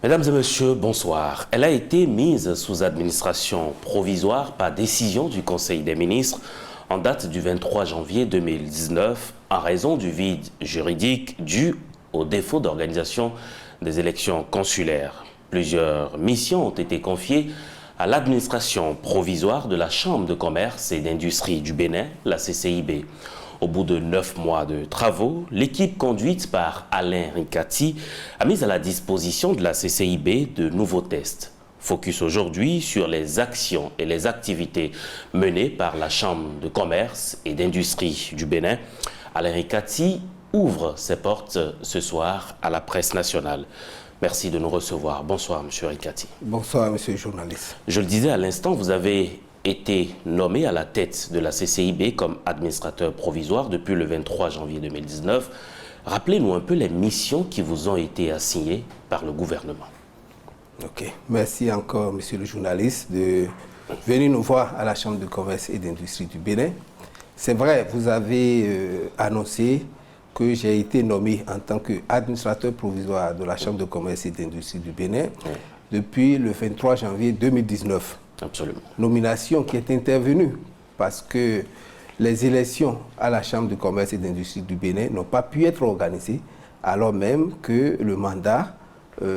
Mesdames et messieurs, bonsoir. Elle a été mise sous administration provisoire par décision du Conseil des ministres en date du 23 janvier 2019 en raison du vide juridique dû au défaut d'organisation des élections consulaires. Plusieurs missions ont été confiées à l'administration provisoire de la Chambre de commerce et d'industrie du Bénin, la CCIB. Au bout de 9 mois de travaux, l'équipe conduite par Alain Rincati a mis à la disposition de la CCIB de nouveaux tests. Focus aujourd'hui sur les actions et les activités menées par la Chambre de commerce et d'industrie du Bénin. Alain Rincati ouvre ses portes ce soir à la presse nationale. Merci de nous recevoir. Bonsoir, M. Rincati. Bonsoir, M. le journaliste. Je le disais à l'instant, vous avez été nommé à la tête de la CCIB comme administrateur provisoire depuis le 23 janvier 2019. Rappelez-nous un peu les missions qui vous ont été assignées par le gouvernement. Ok, merci encore, monsieur le journaliste, de venir nous voir à la Chambre de commerce et d'industrie du Bénin. C'est vrai, vous avez annoncé que j'ai été nommé en tant qu'administrateur provisoire de la Chambre de commerce et d'industrie du Bénin depuis le 23 janvier 2019. Absolument. Nomination qui est intervenue parce que les élections à la Chambre de commerce et d'industrie du Bénin n'ont pas pu être organisées alors même que le mandat,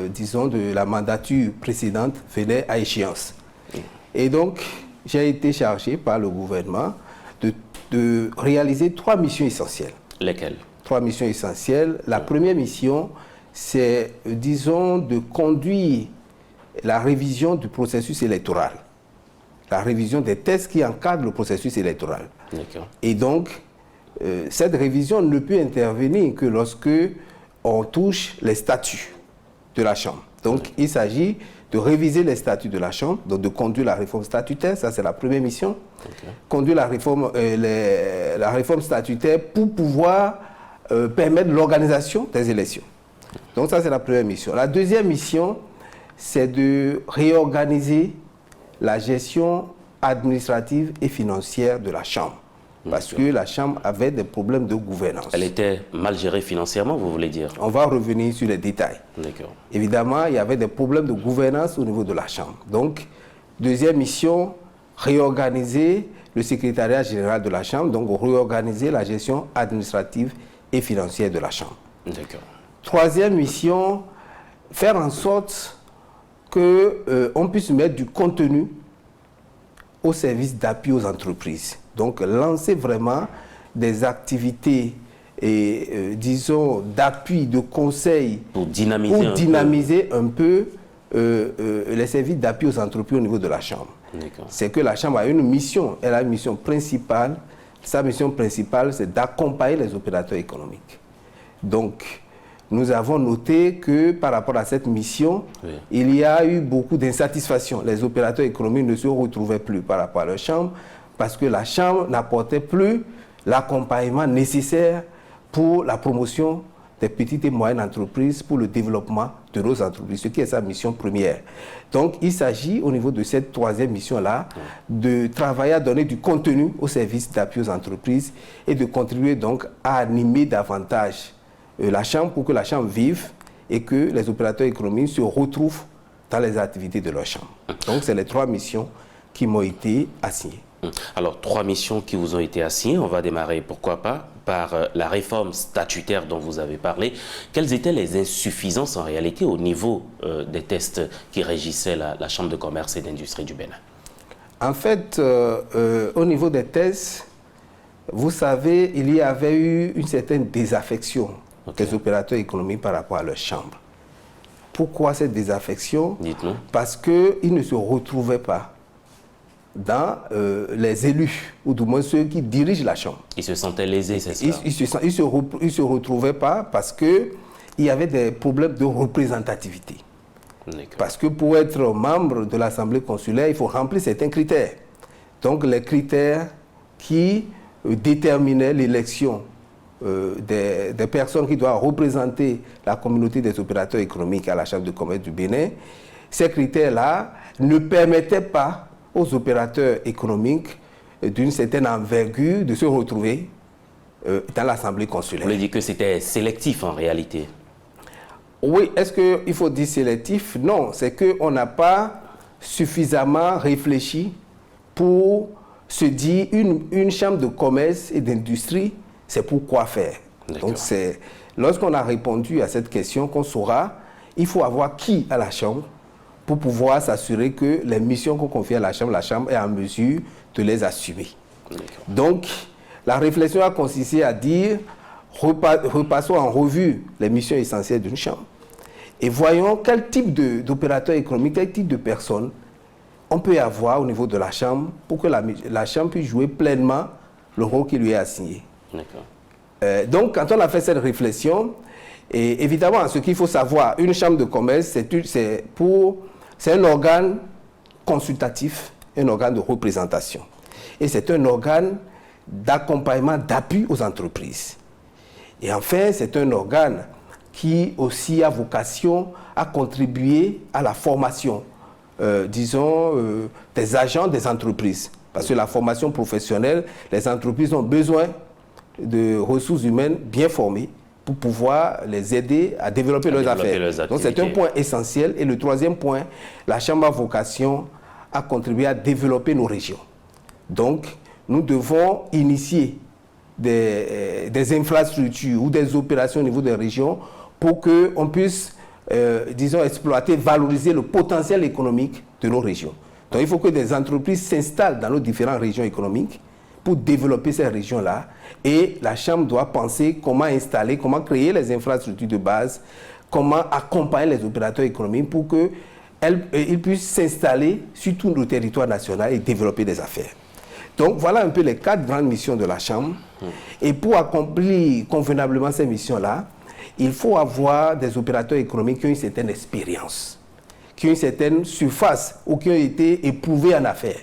disons, de la mandature précédente venait à échéance. Et donc, j'ai été chargé par le gouvernement de réaliser 3 missions essentielles. Lesquelles? 3 missions essentielles. La première mission, c'est, disons, de conduire la révision du processus électoral. La révision des textes qui encadrent le processus électoral. Et donc, cette révision ne peut intervenir que lorsque on touche les statuts de la Chambre. Donc, il s'agit de réviser les statuts de la Chambre, donc de conduire la réforme statutaire, ça c'est la première mission. Conduire la réforme statutaire pour pouvoir permettre l'organisation des élections. Donc ça c'est la première mission. La deuxième mission, c'est de réorganiser la gestion administrative et financière de la Chambre. Parce que la Chambre avait des problèmes de gouvernance. Elle était mal gérée financièrement, vous voulez dire? On va revenir sur les détails. Évidemment, il y avait des problèmes de gouvernance au niveau de la Chambre. Donc, deuxième mission, réorganiser le secrétariat général de la Chambre, donc réorganiser la gestion administrative et financière de la Chambre. Troisième mission, faire en sorte qu'on puisse mettre du contenu au service d'appui aux entreprises. Donc, lancer vraiment des activités et, disons, d'appui, de conseil pour dynamiser un peu les services d'appui aux entreprises au niveau de la Chambre. C'est que la Chambre a une mission, elle a une mission principale. Sa mission principale, c'est d'accompagner les opérateurs économiques. Donc, nous avons noté que par rapport à cette mission, il y a eu beaucoup d'insatisfaction. Les opérateurs économiques ne se retrouvaient plus par rapport à leur Chambre parce que la Chambre n'apportait plus l'accompagnement nécessaire pour la promotion des petites et moyennes entreprises, pour le développement de nos entreprises, ce qui est sa mission première. Donc, il s'agit au niveau de cette troisième mission-là de travailler à donner du contenu au service d'appui aux entreprises et de contribuer donc à animer davantage la Chambre pour que la Chambre vive et que les opérateurs économiques se retrouvent dans les activités de leur Chambre. Donc, c'est les 3 missions qui m'ont été assignées. Alors, 3 missions qui vous ont été assignées. On va démarrer, pourquoi pas, par la réforme statutaire dont vous avez parlé. Quelles étaient les insuffisances en réalité au niveau des tests qui régissaient la Chambre de commerce et d'industrie du Bénin? En fait, au niveau des tests, vous savez, il y avait eu une certaine désaffection des opérateurs économiques par rapport à leur Chambre. Pourquoi cette désaffection? Dites-nous. Parce qu'ils ne se retrouvaient pas dans les élus, ou du moins ceux qui dirigent la Chambre. Ils se sentaient lésés, c'est ça? Ils ne se retrouvaient pas parce qu'il y avait des problèmes de représentativité. Parce que pour être membre de l'Assemblée consulaire, il faut remplir certains critères. Donc les critères qui déterminaient l'élection des personnes qui doivent représenter la communauté des opérateurs économiques à la Chambre de commerce du Bénin, ces critères-là ne permettaient pas aux opérateurs économiques d'une certaine envergure de se retrouver dans l'Assemblée consulaire. Vous voulez dire que c'était sélectif en réalité? Oui, est-ce qu'il faut dire sélectif? Non, c'est qu'on n'a pas suffisamment réfléchi pour se dire une chambre de commerce et d'industrie, c'est pour quoi faire. Donc, lorsqu'on a répondu à cette question, qu'on saura, il faut avoir qui à la chambre pour pouvoir s'assurer que les missions qu'on confie à la chambre est en mesure de les assumer. Donc, la réflexion a consisté à dire, repassons en revue les missions essentielles d'une chambre et voyons quel type d'opérateurs économiques, quel type de personnes on peut avoir au niveau de la chambre pour que la chambre puisse jouer pleinement le rôle qui lui est assigné. Donc, quand on a fait cette réflexion, et évidemment, ce qu'il faut savoir, une chambre de commerce, c'est un organe consultatif, un organe de représentation. Et c'est un organe d'accompagnement, d'appui aux entreprises. Et enfin, c'est un organe qui aussi a vocation à contribuer à la formation, des agents des entreprises. Parce que la formation professionnelle, les entreprises ont besoin de ressources humaines bien formées pour pouvoir les aider à développer leurs affaires. Donc c'est un point essentiel. Et le troisième point, la Chambre a vocation à contribuer à développer nos régions. Donc nous devons initier des infrastructures ou des opérations au niveau des régions pour qu'on puisse, exploiter, valoriser le potentiel économique de nos régions. Donc il faut que des entreprises s'installent dans nos différentes régions économiques pour développer ces régions-là. Et la Chambre doit penser comment installer, comment créer les infrastructures de base, comment accompagner les opérateurs économiques pour qu'ils puissent s'installer sur tout le territoire national et développer des affaires. Donc voilà un peu les 4 grandes missions de la Chambre. Et pour accomplir convenablement ces missions-là, il faut avoir des opérateurs économiques qui ont une certaine expérience, qui ont une certaine surface ou qui ont été éprouvés en affaires.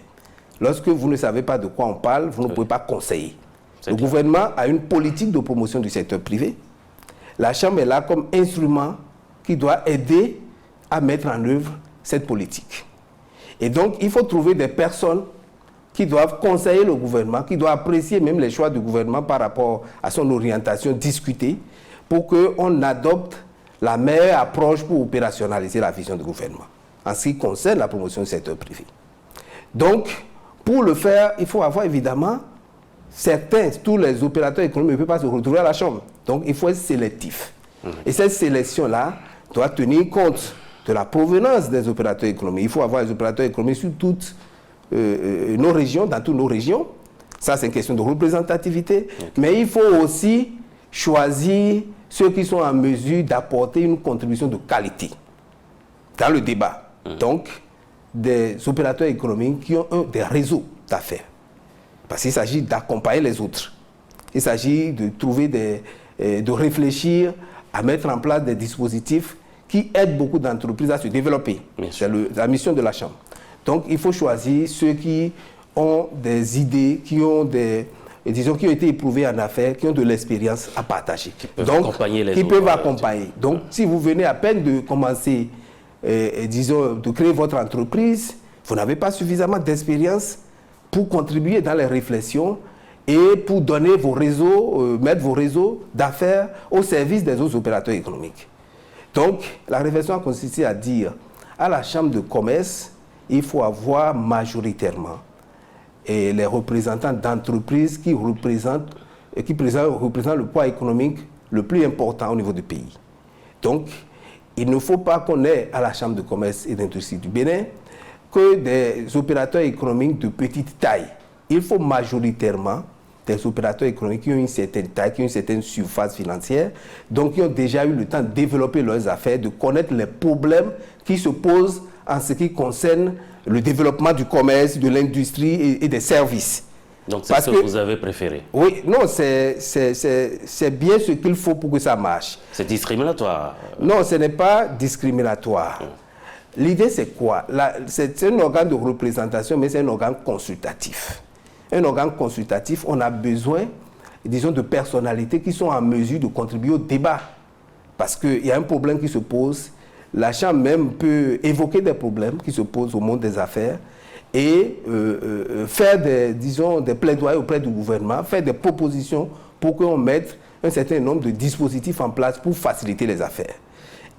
Lorsque vous ne savez pas de quoi on parle, vous ne pouvez pas conseiller. Le gouvernement a une politique de promotion du secteur privé. La Chambre est là comme instrument qui doit aider à mettre en œuvre cette politique. Et donc, il faut trouver des personnes qui doivent conseiller le gouvernement, qui doivent apprécier même les choix du gouvernement par rapport à son orientation, discuter, pour qu'on adopte la meilleure approche pour opérationnaliser la vision du gouvernement, en ce qui concerne la promotion du secteur privé. Donc, pour le faire, il faut avoir évidemment tous les opérateurs économiques ne peuvent pas se retrouver à la Chambre. Donc, il faut être sélectif. Et cette sélection-là doit tenir compte de la provenance des opérateurs économiques. Il faut avoir des opérateurs économiques sur toutes nos régions, dans toutes nos régions. Ça, c'est une question de représentativité. Mais il faut aussi choisir ceux qui sont en mesure d'apporter une contribution de qualité dans le débat. Donc, des opérateurs économiques qui ont des réseaux d'affaires. Parce qu'il s'agit d'accompagner les autres. Il s'agit de trouver de réfléchir à mettre en place des dispositifs qui aident beaucoup d'entreprises à se développer. C'est la mission de la Chambre. Donc, il faut choisir ceux qui ont des idées, qui ont qui ont été éprouvés en affaires, qui ont de l'expérience à partager. Qui peuvent accompagner les autres. Qui peuvent accompagner. Donc, si vous venez à peine de commencer, de créer votre entreprise, vous n'avez pas suffisamment d'expérience pour contribuer dans les réflexions et pour donner vos réseaux, mettre vos réseaux d'affaires au service des autres opérateurs économiques. Donc, la réflexion a consisté à dire, à la Chambre de commerce, il faut avoir majoritairement les représentants d'entreprises qui représentent le poids économique le plus important au niveau du pays. Donc, il ne faut pas qu'on ait à la Chambre de commerce et d'industrie du Bénin que des opérateurs économiques de petite taille. Il faut majoritairement des opérateurs économiques qui ont une certaine taille, qui ont une certaine surface financière, donc qui ont déjà eu le temps de développer leurs affaires, de connaître les problèmes qui se posent en ce qui concerne le développement du commerce, de l'industrie et des services. Donc c'est ce que vous avez préféré? Oui, non, c'est bien ce qu'il faut pour que ça marche. C'est discriminatoire? Non, ce n'est pas discriminatoire. L'idée, c'est quoi? C'est un organe de représentation, mais c'est un organe consultatif. Un organe consultatif, on a besoin, disons, de personnalités qui sont en mesure de contribuer au débat. Parce qu'il y a un problème qui se pose. La Chambre même peut évoquer des problèmes qui se posent au monde des affaires et faire des plaidoyers auprès du gouvernement, faire des propositions pour qu'on mette un certain nombre de dispositifs en place pour faciliter les affaires.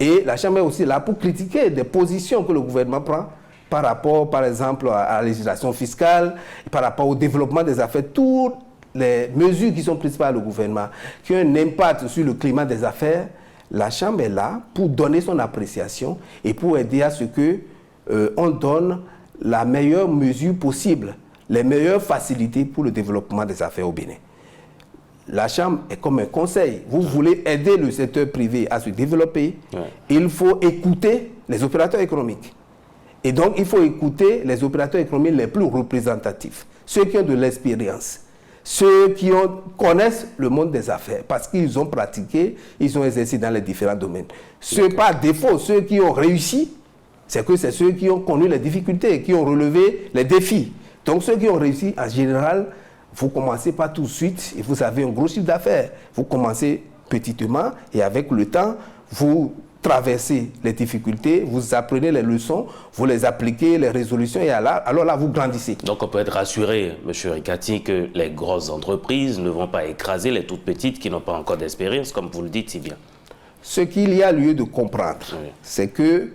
Et la Chambre est aussi là pour critiquer des positions que le gouvernement prend par rapport, par exemple, à la législation fiscale, par rapport au développement des affaires, toutes les mesures qui sont prises par le gouvernement, qui ont un impact sur le climat des affaires. La Chambre est là pour donner son appréciation et pour aider à ce que on donne la meilleure mesure possible, les meilleures facilités pour le développement des affaires au Bénin. La Chambre est comme un conseil. Vous voulez aider le secteur privé à se développer, il faut écouter les opérateurs économiques. Et donc, il faut écouter les opérateurs économiques les plus représentatifs, ceux qui ont de l'expérience, ceux qui connaissent le monde des affaires, parce qu'ils ont pratiqué, ils ont exercé dans les différents domaines. Ceux par défaut, ceux qui ont réussi, c'est que c'est ceux qui ont connu les difficultés, qui ont relevé les défis. Donc, ceux qui ont réussi, en général, vous commencez pas tout de suite et vous avez un gros chiffre d'affaires. Vous commencez petitement et avec le temps, vous traversez les difficultés, vous apprenez les leçons, vous les appliquez, les résolutions, et alors là, vous grandissez. Donc on peut être rassuré, M. Ricati, que les grosses entreprises ne vont pas écraser les toutes petites qui n'ont pas encore d'expérience, comme vous le dites si bien. Ce qu'il y a lieu de comprendre, c'est que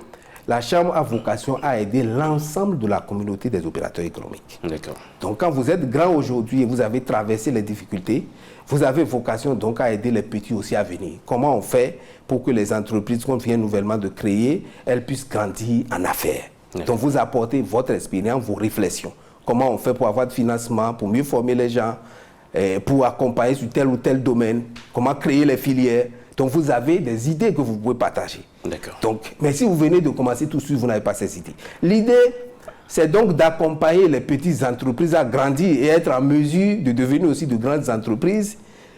la Chambre a vocation à aider l'ensemble de la communauté des opérateurs économiques. D'accord. Donc quand vous êtes grand aujourd'hui et vous avez traversé les difficultés, vous avez vocation donc à aider les petits aussi à venir. Comment on fait pour que les entreprises qu'on vient nouvellement de créer, elles puissent grandir en affaires? Donc vous apportez votre expérience, vos réflexions. Comment on fait pour avoir de financement, pour mieux former les gens, pour accompagner sur tel ou tel domaine, comment créer les filières. Donc vous avez des idées que vous pouvez partager. D'accord. Donc, mais si vous venez de commencer tout de suite, vous n'avez pas ces idées. L'idée, c'est donc d'accompagner les petites entreprises à grandir et être en mesure de devenir aussi de grandes entreprises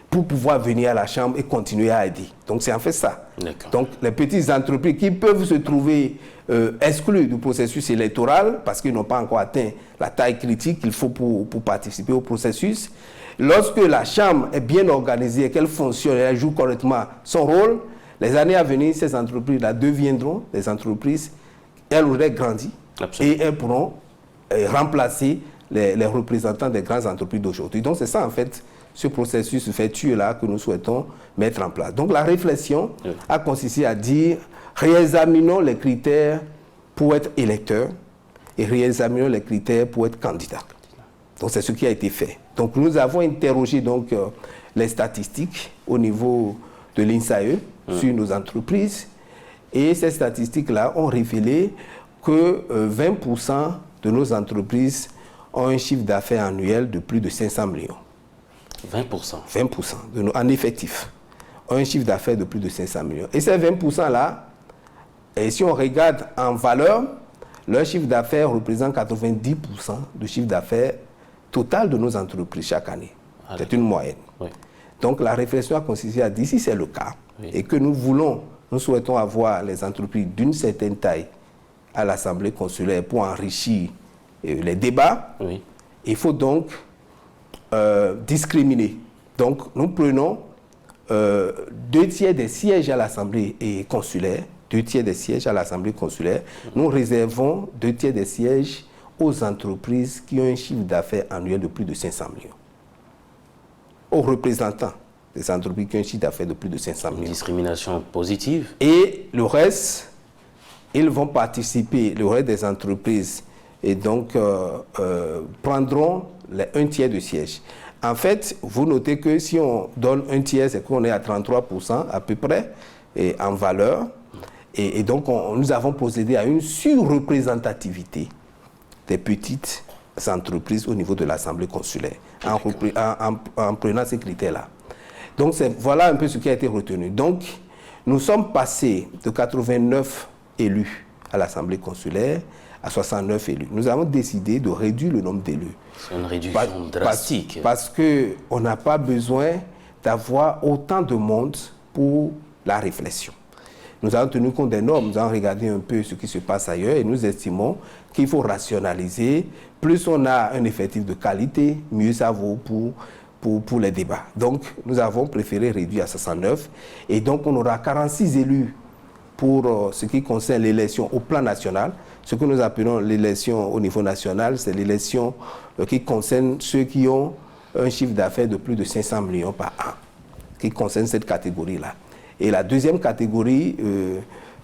pour pouvoir venir à la Chambre et continuer à aider. Donc c'est en fait ça. Donc les petites entreprises qui peuvent se trouver exclues du processus électoral parce qu'ils n'ont pas encore atteint la taille critique qu'il faut pour participer au processus, lorsque la Chambre est bien organisée et qu'elle fonctionne et elle joue correctement son rôle, les années à venir, ces entreprises-là deviendront des entreprises, elles auraient grandi. Absolument. Et elles pourront remplacer les représentants des grandes entreprises d'aujourd'hui. Donc c'est ça en fait, ce processus vertueux-là que nous souhaitons mettre en place. Donc la réflexion a consisté à dire, réexaminons les critères pour être électeur et réexaminons les critères pour être candidat. Donc c'est ce qui a été fait. Donc nous avons interrogé donc, les statistiques au niveau de l'INSAE sur nos entreprises et ces statistiques-là ont révélé que 20% de nos entreprises ont un chiffre d'affaires annuel de plus de 500 millions. 20%. 20% en effectif ont un chiffre d'affaires de plus de 500 millions. Et ces 20%-là, et si on regarde en valeur, leur chiffre d'affaires représente 90% du chiffre d'affaires total de nos entreprises chaque année. C'est une moyenne. Oui. Donc la réflexion a consisté à dire si c'est le cas et que nous souhaitons avoir les entreprises d'une certaine taille à l'Assemblée consulaire pour enrichir les débats, il faut donc discriminer. Donc nous prenons 2/3 des sièges à l'Assemblée consulaire, 2/3 des sièges à l'Assemblée consulaire, nous réservons 2/3 des sièges aux entreprises qui ont un chiffre d'affaires annuel de plus de 500 millions. Aux représentants des entreprises qui ont un chiffre d'affaires de plus de 500 millions. Une discrimination positive. Et le reste, ils vont participer, le reste des entreprises, et donc prendront les 1/3 de sièges. En fait, vous notez que si on donne 1/3, c'est qu'on est à 33% à peu près en valeur. Et donc, nous avons procédé à une surreprésentativité des petites entreprises au niveau de l'Assemblée consulaire, en prenant ces critères-là. Donc, voilà un peu ce qui a été retenu. Donc, nous sommes passés de 89 élus à l'Assemblée consulaire à 69 élus. Nous avons décidé de réduire le nombre d'élus. C'est une réduction drastique. Parce qu'on n'a pas besoin d'avoir autant de monde pour la réflexion. Nous avons tenu compte des normes, nous avons regardé un peu ce qui se passe ailleurs et nous estimons qu'il faut rationaliser. Plus on a un effectif de qualité, mieux ça vaut pour les débats. Donc, nous avons préféré réduire à 69 et donc on aura 46 élus pour ce qui concerne l'élection au plan national. Ce que nous appelons l'élection au niveau national, c'est l'élection qui concerne ceux qui ont un chiffre d'affaires de plus de 500 millions par an, qui concerne cette catégorie-là. Et la deuxième catégorie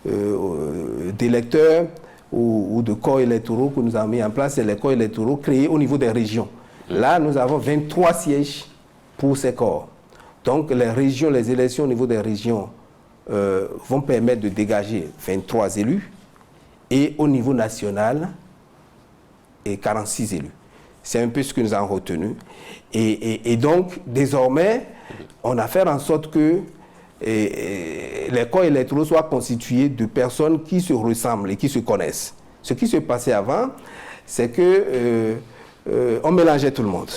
d'électeurs ou de corps électoraux que nous avons mis en place, c'est les corps électoraux créés au niveau des régions. Là, nous avons 23 sièges pour ces corps. Donc, les régions, les élections au niveau des régions vont permettre de dégager 23 élus et au niveau national, 46 élus. C'est un peu ce que nous avons retenu. Et donc, désormais, on a fait en sorte que les corps électoraux soient constitués de personnes qui se ressemblent et qui se connaissent. Ce qui se passait avant, c'est que on mélangeait tout le monde.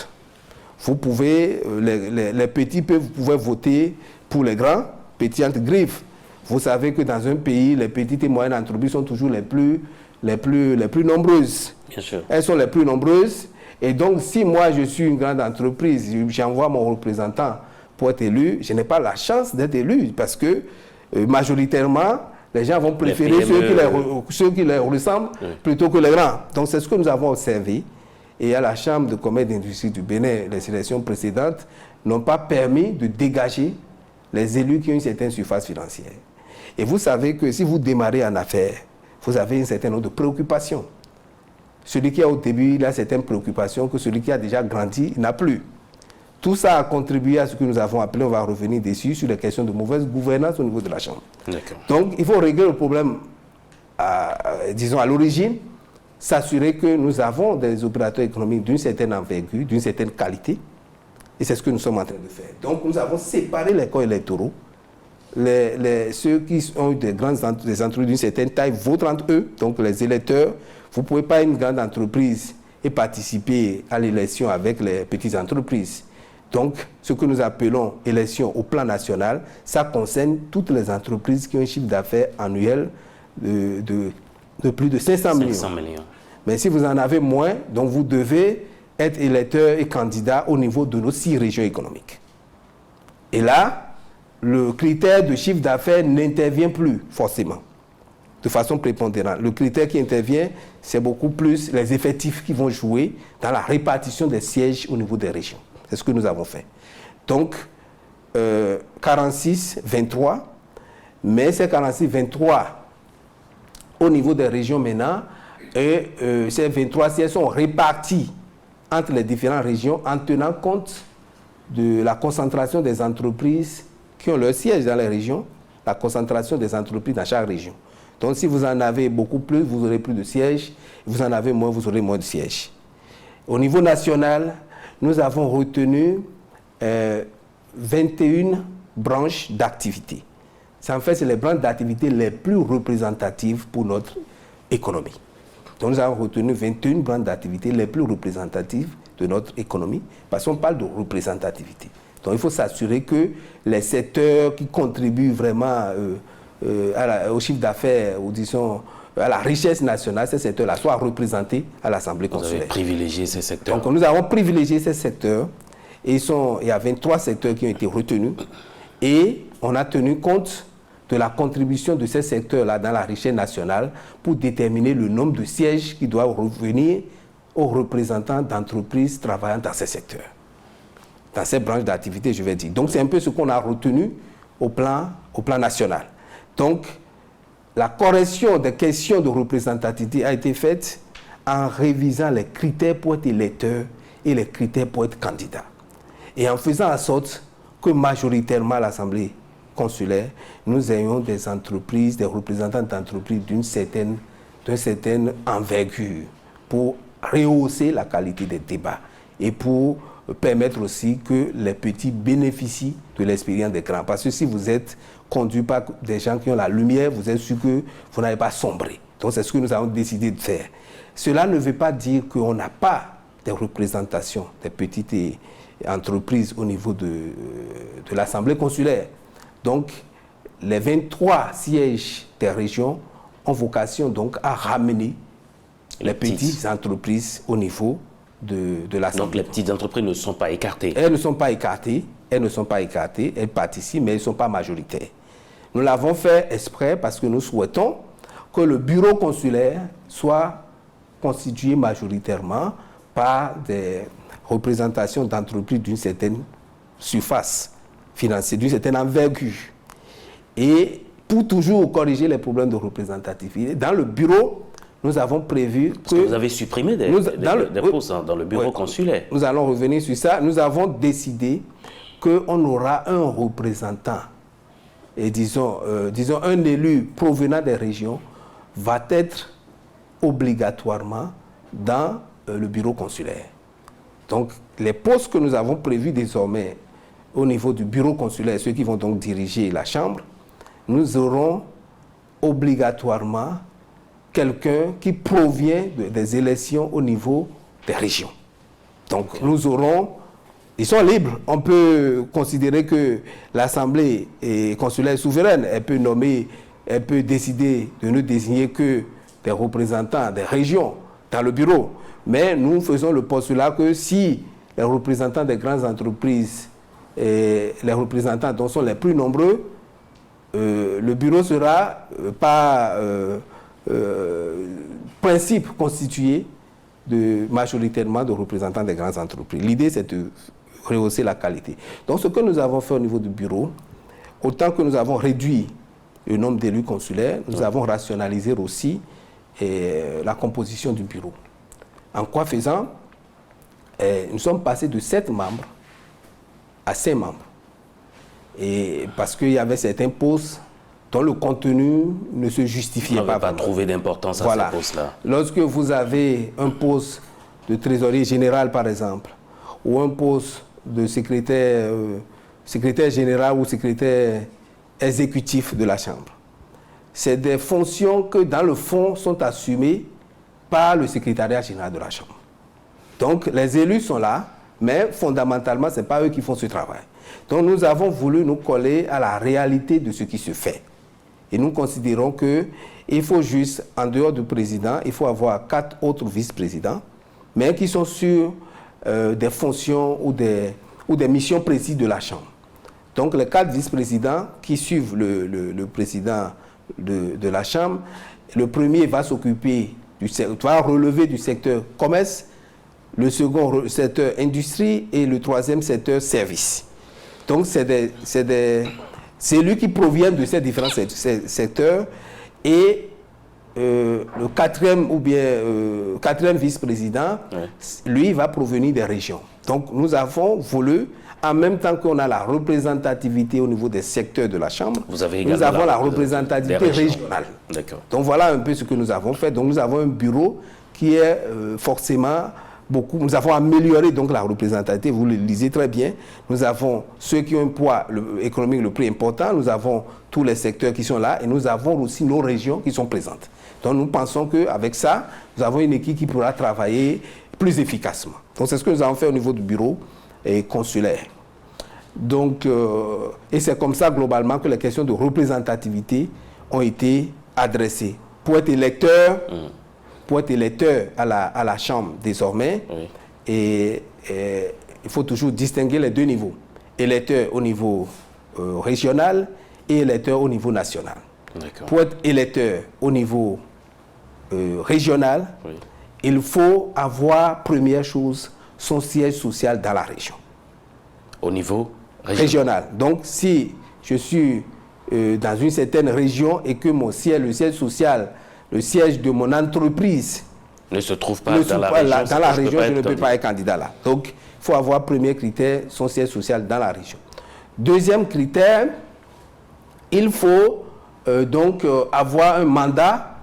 Vous pouvez, les petits pouvaient voter pour les grands, petits entre griffes. Vous savez que dans un pays, les petites et moyennes entreprises sont toujours les plus nombreuses. Bien sûr. Elles sont les plus nombreuses. Et donc, si moi, je suis une grande entreprise, j'envoie mon représentant pour être élu, je n'ai pas la chance d'être élu parce que, majoritairement, les gens vont préférer ceux qui les ressemblent plutôt que les grands. Donc, c'est ce que nous avons observé. Et à la Chambre de commerce et d'industrie du Bénin, les élections précédentes n'ont pas permis de dégager les élus qui ont une certaine surface financière. Et vous savez que si vous démarrez en affaires, vous avez un certain nombre de préoccupations. Celui qui est au début, il a certaines préoccupations que celui qui a déjà grandi n'a plus. Tout ça a contribué à ce que nous avons appelé, on va revenir dessus, sur les questions de mauvaise gouvernance au niveau de la Chambre. Donc, il faut régler le problème, disons, à l'origine, s'assurer que nous avons des opérateurs économiques d'une certaine envergure, d'une certaine qualité, et c'est ce que nous sommes en train de faire. Donc, nous avons séparé les corps électoraux. Ceux qui ont eu des entreprises d'une certaine taille votent entre eux, donc les électeurs. Vous ne pouvez pas être une grande entreprise et participer à l'élection avec les petites entreprises. Donc, ce que nous appelons élection au plan national, ça concerne toutes les entreprises qui ont un chiffre d'affaires annuel de plus de 500 millions. Mais si vous en avez moins, donc vous devez être électeur et candidat au niveau de nos 6 régions économiques. Et là, le critère de chiffre d'affaires n'intervient plus forcément, de façon prépondérante. Le critère qui intervient, c'est beaucoup plus les effectifs qui vont jouer dans la répartition des sièges au niveau des régions. C'est ce que nous avons fait. Donc, 46-23, mais ces 46-23 au niveau des régions maintenant, et ces 23 sièges sont répartis entre les différentes régions en tenant compte de la concentration des entreprises qui ont leur siège dans les régions, la concentration des entreprises dans chaque région. Donc si vous en avez beaucoup plus, vous aurez plus de sièges. Vous en avez moins, vous aurez moins de sièges. Au niveau national, nous avons retenu 21 branches d'activité. En fait, c'est les branches d'activité les plus représentatives pour notre économie. Donc nous avons retenu 21 branches d'activité les plus représentatives de notre économie, parce qu'on parle de représentativité. Donc il faut s'assurer que les secteurs qui contribuent vraiment au chiffre d'affaires, ou disons à la richesse nationale, ces secteurs-là soient représentés à l'Assemblée consulaire. Vous avez privilégié ces secteurs. Donc nous avons privilégié ces secteurs, et il y a 23 secteurs qui ont été retenus, et on a tenu compte de la contribution de ces secteurs-là dans la richesse nationale pour déterminer le nombre de sièges qui doivent revenir aux représentants d'entreprises travaillant dans ces secteurs, dans ces branches d'activité, je vais dire. Donc c'est un peu ce qu'on a retenu au plan national. Donc la correction des questions de représentativité a été faite en révisant les critères pour être électeur et les critères pour être candidat. Et en faisant en sorte que majoritairement à l'Assemblée consulaire, nous ayons des entreprises, des représentants d'entreprises d'une certaine envergure pour rehausser la qualité des débats et pour permettre aussi que les petits bénéficient de l'expérience des grands. Parce que si vous êtes conduit par des gens qui ont la lumière, vous êtes sûr que vous n'avez pas sombré. Donc c'est ce que nous avons décidé de faire. Cela ne veut pas dire qu'on n'a pas des représentations des petites entreprises au niveau de l'Assemblée consulaire. Donc, les 23 sièges des régions ont vocation donc à ramener les petites entreprises au niveau de l'Assemblée. Donc, les petites entreprises ne sont pas écartées. Elles ne sont pas écartées, elles participent, mais elles ne sont pas majoritaires. Nous l'avons fait exprès parce que nous souhaitons que le bureau consulaire soit constitué majoritairement par des représentations d'entreprises d'une certaine surface financière, d'une certaine envergure, et pour toujours corriger les problèmes de représentativité. Dans le bureau, nous avons prévu Parce que vous avez supprimé des postes dans le bureau consulaire. Nous allons revenir sur ça. Nous avons décidé qu'on aura un représentant, et disons un élu provenant des régions, va être obligatoirement dans le bureau consulaire. Donc, les postes que nous avons prévus désormais au niveau du bureau consulaire, ceux qui vont donc diriger la Chambre, nous aurons obligatoirement quelqu'un qui provient des élections au niveau des régions. Donc, nous aurons, ils sont libres. On peut considérer que l'Assemblée consulaire est souveraine. Elle peut nommer, elle peut décider de ne désigner que des représentants des régions dans le bureau. Mais nous faisons le postulat que si les représentants des grandes entreprises et les représentants dont sont les plus nombreux, le bureau sera par principe constitué majoritairement de représentants des grandes entreprises. L'idée, c'est de rehausser la qualité. Donc, ce que nous avons fait au niveau du bureau, autant que nous avons réduit le nombre d'élus consulaires, nous avons rationalisé aussi la composition du bureau. En quoi faisant, nous sommes passés de 7 membres à 5 membres. Et parce qu'il y avait certains postes dont le contenu ne se justifiait pas. On n'avait pas trouvé d'importance à ces postes-là. Lorsque vous avez un poste de trésorier général, par exemple, ou un poste de secrétaire général ou secrétaire exécutif de la Chambre, c'est des fonctions que, dans le fond, sont assumées par le secrétariat général de la Chambre. Donc, les élus sont là, mais fondamentalement, ce n'est pas eux qui font ce travail. Donc, nous avons voulu nous coller à la réalité de ce qui se fait. Et nous considérons qu'il faut juste, en dehors du président, il faut avoir 4 autres vice-présidents, mais qui sont sur des fonctions ou des missions précises de la Chambre. Donc, les 4 vice-présidents qui suivent le président de la Chambre, le premier va s'occuper va relever du secteur commerce, le second secteur industrie et le troisième secteur service. Donc, c'est lui qui provient de ces différents secteurs et le quatrième vice-président, lui, va provenir des régions. Donc, nous avons voulu, en même temps qu'on a la représentativité au niveau des secteurs de la Chambre, nous avons la représentativité régionale. Donc, voilà un peu ce que nous avons fait. Donc, nous avons un bureau qui est forcément beaucoup. Nous avons amélioré donc la représentativité, vous le lisez très bien. Nous avons ceux qui ont un poids économique le plus important, nous avons tous les secteurs qui sont là et nous avons aussi nos régions qui sont présentes. Donc nous pensons qu'avec ça, nous avons une équipe qui pourra travailler plus efficacement. Donc c'est ce que nous avons fait au niveau du bureau consulaire. Donc, et c'est comme ça globalement que les questions de représentativité ont été adressées. Pour être électeur, à la Chambre désormais, et il faut toujours distinguer les 2 niveaux. Électeur au niveau régional et électeur au niveau national. Pour être électeur au niveau régional, il faut avoir, première chose, son siège social dans la région. Au niveau régional. Donc, si je suis dans une certaine région et que le siège social, le siège de mon entreprise ne se trouve pas dans la région, je ne peux pas être candidat là. Donc, il faut avoir, premier critère, son siège social dans la région. Deuxième critère, il faut donc avoir un mandat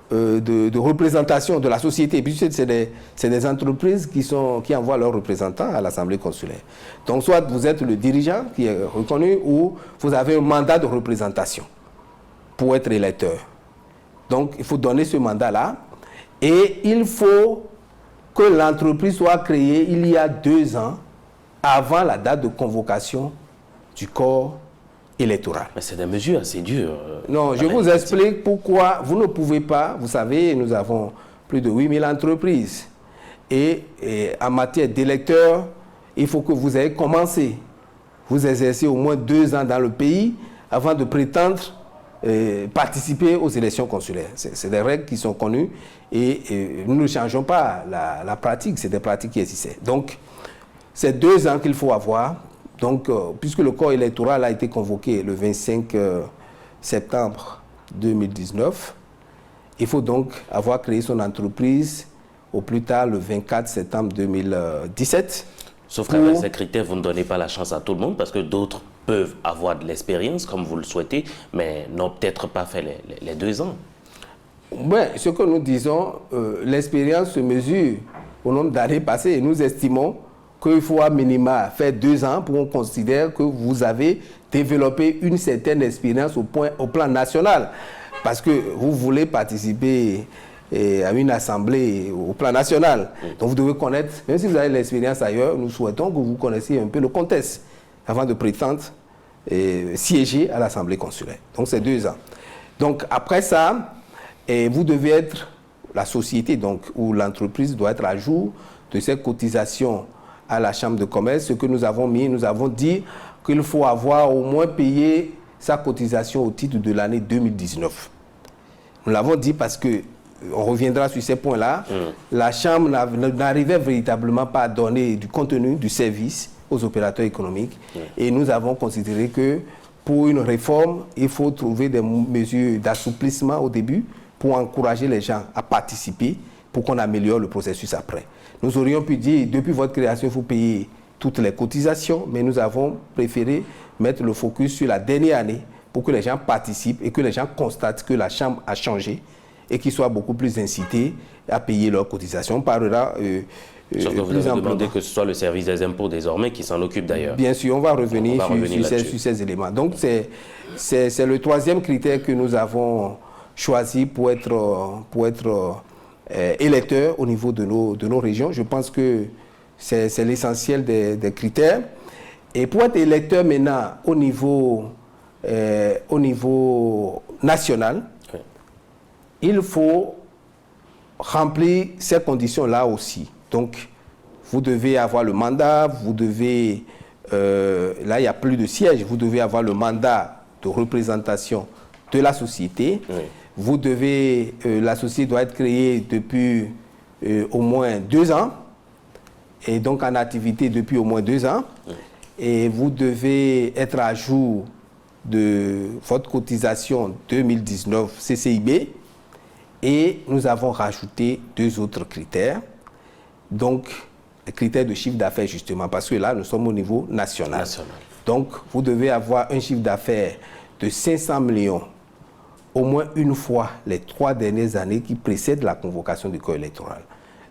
de représentation de la société. Et puis, c'est des entreprises qui envoient leurs représentants à l'Assemblée consulaire. Donc, soit vous êtes le dirigeant qui est reconnu ou vous avez un mandat de représentation pour être électeur. Donc, il faut donner ce mandat-là. Et il faut que l'entreprise soit créée il y a 2 ans avant la date de convocation du corps électoral. Mais c'est des mesures assez dures. Non, je vous explique pourquoi vous ne pouvez pas. Vous savez, nous avons plus de 8000 entreprises. Et en matière d'électeurs, il faut que vous ayez commencé. Vous exercez au moins 2 ans dans le pays avant de prétendre participer aux élections consulaires. C'est des règles qui sont connues et nous ne changeons pas la pratique. C'est des pratiques qui existaient. Donc, c'est 2 ans qu'il faut avoir. Donc, puisque le corps électoral a été convoqué le 25 septembre 2019. Il faut donc avoir créé son entreprise au plus tard le 24 septembre 2017. Sauf qu'avec ces critères, vous ne donnez pas la chance à tout le monde parce que d'autres peuvent avoir de l'expérience comme vous le souhaitez, mais n'ont peut-être pas fait les 2 ans. Oui, ce que nous disons, l'expérience se mesure au nombre d'années passées et nous estimons qu'il faut à minima faire 2 ans pour qu'on considère que vous avez développé une certaine expérience au plan national. Parce que vous voulez participer à une assemblée au plan national. Donc vous devez connaître, même si vous avez l'expérience ailleurs, nous souhaitons que vous connaissiez un peu le contexte avant de prétendre siéger à l'assemblée consulaire. Donc c'est 2 ans. Donc après ça, vous devez être la société donc, où l'entreprise doit être à jour de ses cotisations à la chambre de commerce. Ce que nous avons mis, nous avons dit qu'il faut avoir au moins payé sa cotisation au titre de l'année 2019. Nous l'avons dit parce que, on reviendra sur ces points-là, la Chambre n'arrivait véritablement pas à donner du contenu, du service aux opérateurs économiques. Et nous avons considéré que pour une réforme, il faut trouver des mesures d'assouplissement au début pour encourager les gens à participer, pour qu'on améliore le processus après. Nous aurions pu dire, depuis votre création, il faut payer toutes les cotisations, mais nous avons préféré mettre le focus sur la dernière année pour que les gens participent et que les gens constatent que la Chambre a changé et qu'ils soient beaucoup plus incités à payer leurs cotisations. On parlera Sauf que vous avez demandé que ce soit le service des impôts désormais qui s'en occupe d'ailleurs. Bien sûr, on va revenir sur ces éléments. Donc c'est le 3e critère que nous avons choisi pour être électeur au niveau de nos régions. Je pense que c'est l'essentiel des critères. Et pour être électeur maintenant au niveau national, il faut remplir ces conditions-là aussi. Donc, vous devez avoir le mandat, vous devez, là il n'y a plus de siège, vous devez avoir le mandat de représentation de la société. Vous devez, la société doit être créée depuis au moins 2 ans, et donc en activité depuis au moins 2 ans. Et vous devez être à jour de votre cotisation 2019 CCIB. Et nous avons rajouté 2 autres critères. Donc, les critères de chiffre d'affaires justement, parce que là, nous sommes au niveau national. Donc, vous devez avoir un chiffre d'affaires de 500 millions au moins une fois les 3 dernières années qui précèdent la convocation du corps électoral.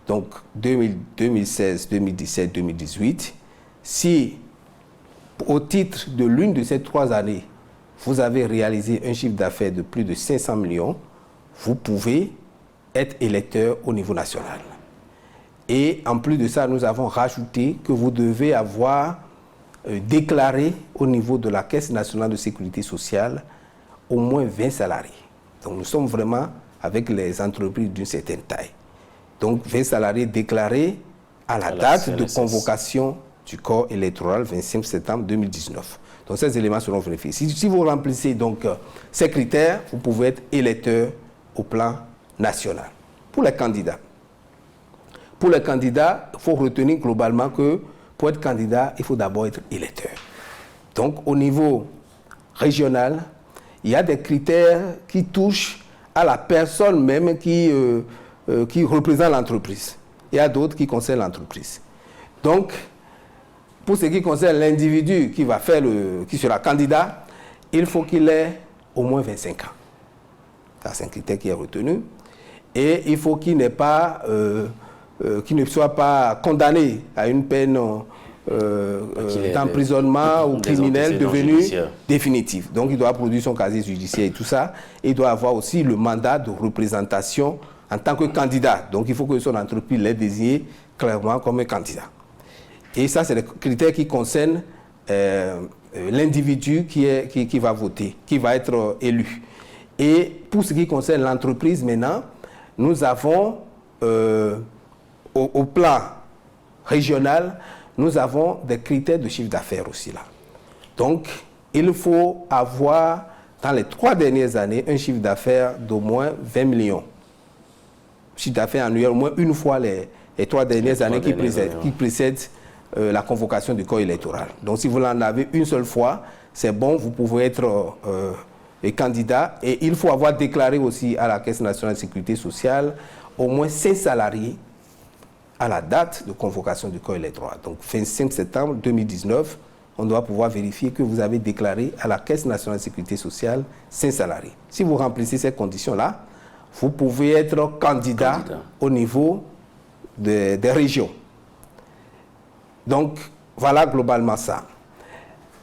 Donc, 2016, 2017, 2018, si au titre de l'une de ces 3 années, vous avez réalisé un chiffre d'affaires de plus de 500 millions, vous pouvez être électeur au niveau national. Et en plus de ça, nous avons rajouté que vous devez avoir déclaré au niveau de la Caisse nationale de sécurité sociale au moins 20 salariés. Donc nous sommes vraiment avec les entreprises d'une certaine taille. Donc 20 salariés déclarés à la date de convocation du corps électoral 25 septembre 2019. Donc ces éléments seront vérifiés. Si vous remplissez donc ces critères, vous pouvez être électeur au plan national. Pour les candidats, il faut retenir globalement que pour être candidat, il faut d'abord être électeur. Donc au niveau régional, il y a des critères qui touchent à la personne même qui représente l'entreprise. Il y a d'autres qui concernent l'entreprise. Donc, pour ce qui concerne l'individu qui sera candidat, il faut qu'il ait au moins 25 ans. C'est un critère qui est retenu. Et il faut qu'il ne soit pas condamné à une peine d'emprisonnement ou criminel devenu définitif. Donc il doit produire son casier judiciaire et tout ça. Et il doit avoir aussi le mandat de représentation en tant que candidat. Donc il faut que son entreprise l'ait désigné clairement comme un candidat. Et ça, c'est les critères qui concernent l'individu qui va voter, qui va être élu. Et pour ce qui concerne l'entreprise maintenant, nous avons au plan régional, nous avons des critères de chiffre d'affaires aussi là. Donc, il faut avoir, dans les 3 dernières années, un chiffre d'affaires d'au moins 20 millions. Chiffre d'affaires annuel, au moins une fois les 3 dernières années qui précèdent la convocation du corps électoral. Donc, si vous en avez une seule fois, c'est bon, vous pouvez être candidats. Et il faut avoir déclaré aussi à la Caisse nationale de sécurité sociale au moins 5 salariés à la date de convocation du corps électoral. Donc, 25 septembre 2019, on doit pouvoir vérifier que vous avez déclaré à la Caisse nationale de sécurité sociale 5 salariés. Si vous remplissez ces conditions-là, vous pouvez être candidat au niveau des régions. Donc, voilà globalement ça.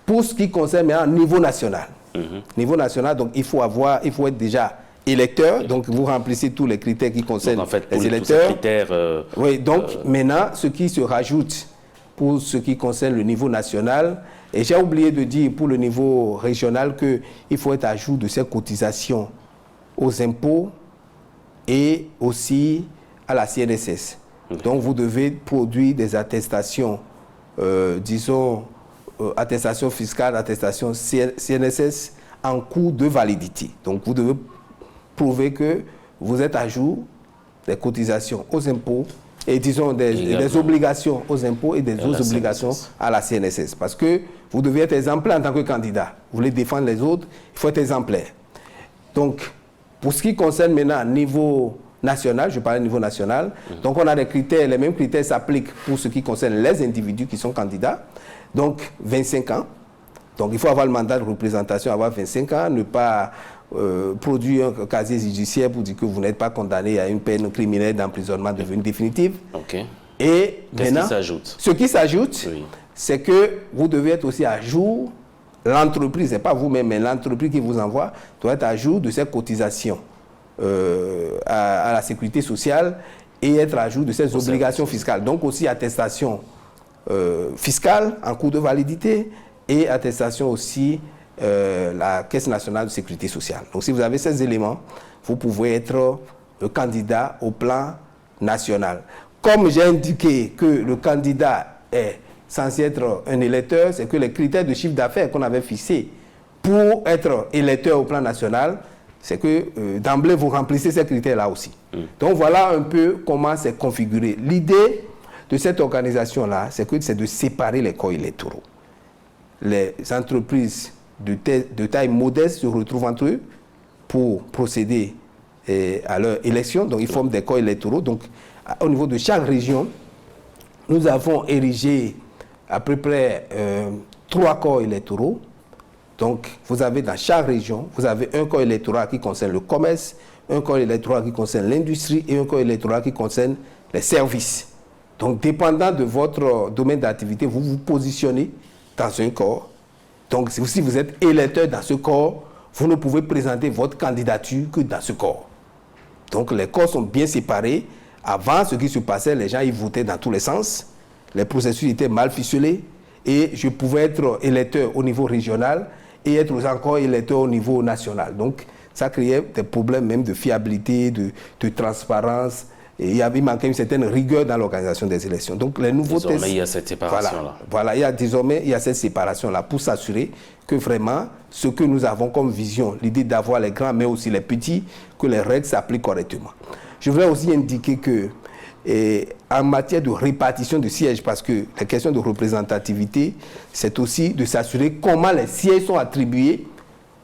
Pour ce qui concerne un niveau national, niveau national, donc il faut être déjà électeur, donc vous remplissez tous les critères qui concernent donc, en fait, les électeurs. Oui, donc maintenant, ce qui se rajoute pour ce qui concerne le niveau national, et j'ai oublié de dire pour le niveau régional qu'il faut être à jour de ces cotisations aux impôts et aussi à la CNSS. Donc vous devez produire des attestations, attestation fiscale, attestation CNSS en cours de validité. Donc vous devez prouver que vous êtes à jour des cotisations aux impôts et disons des obligations aux impôts et des autres obligations à la CNSS. Parce que vous devez être exemplaire en tant que candidat. Vous voulez défendre les autres, il faut être exemplaire. Donc, pour ce qui concerne maintenant niveau national, je parlais niveau national, donc on a des critères, les mêmes critères s'appliquent pour ce qui concerne les individus qui sont candidats. Donc, 25 ans. Donc, il faut avoir le mandat de représentation, avoir 25 ans, ne pas produire un casier judiciaire pour dire que vous n'êtes pas condamné à une peine criminelle d'emprisonnement devenue définitive. Okay. Et maintenant, ce qui s'ajoute, c'est que vous devez être aussi à jour, l'entreprise, c'est pas vous-même, mais l'entreprise qui vous envoie doit être à jour de ses cotisations à la sécurité sociale et être à jour de ses obligations fiscales. Donc aussi attestation fiscale en cours de validité et attestation aussi la Caisse nationale de sécurité sociale. Donc si vous avez ces éléments, vous pouvez être le candidat au plan national. Comme j'ai indiqué que le candidat est censé être un électeur, c'est que les critères de chiffre d'affaires qu'on avait fixés pour être électeur au plan national, c'est que d'emblée vous remplissez ces critères-là aussi. Donc voilà un peu comment c'est configuré. L'idée de cette organisation-là, c'est de séparer les corps électoraux. Les entreprises de taille modeste se retrouvent entre eux pour procéder à leur élection. Donc, ils forment des corps électoraux. Donc, au niveau de chaque région, nous avons érigé à peu près 3 corps électoraux. Donc, vous avez dans chaque région, vous avez un corps électoral qui concerne le commerce, un corps électoral qui concerne l'industrie et un corps électoral qui concerne les services. Donc, dépendant de votre domaine d'activité, vous vous positionnez dans un corps. Donc, si vous êtes électeur dans ce corps, vous ne pouvez présenter votre candidature que dans ce corps. Donc, les corps sont bien séparés. Avant, ce qui se passait, les gens y votaient dans tous les sens. Les processus étaient mal ficelés. Et je pouvais être électeur au niveau régional et être encore électeur au niveau national. Donc, ça créait des problèmes même de fiabilité, de transparence. Et il manquait une certaine rigueur dans l'organisation des élections. Donc les nouveaux tests... Désormais, il y a cette séparation-là. Voilà, désormais, il y a cette séparation-là pour s'assurer que vraiment, ce que nous avons comme vision, l'idée d'avoir les grands, mais aussi les petits, que les règles s'appliquent correctement. Je voudrais aussi indiquer que, en matière de répartition de sièges, parce que la question de représentativité, c'est aussi de s'assurer comment les sièges sont attribués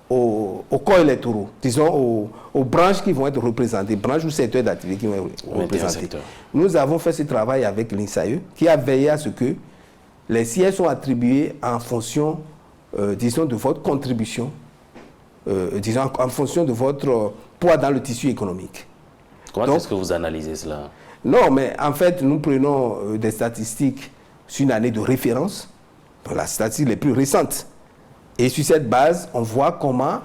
aux corps électoraux, disons aux branches qui vont être représentées, branches ou secteurs d'activité qui vont être représentés. Nous avons fait ce travail avec l'INSAE qui a veillé à ce que les sièges sont attribués en fonction, disons, de votre contribution, disons, en fonction de votre poids dans le tissu économique. Comment est-ce que vous analysez cela? Non, mais en fait, nous prenons des statistiques sur une année de référence, la statistique les plus récentes. Et sur cette base, on voit comment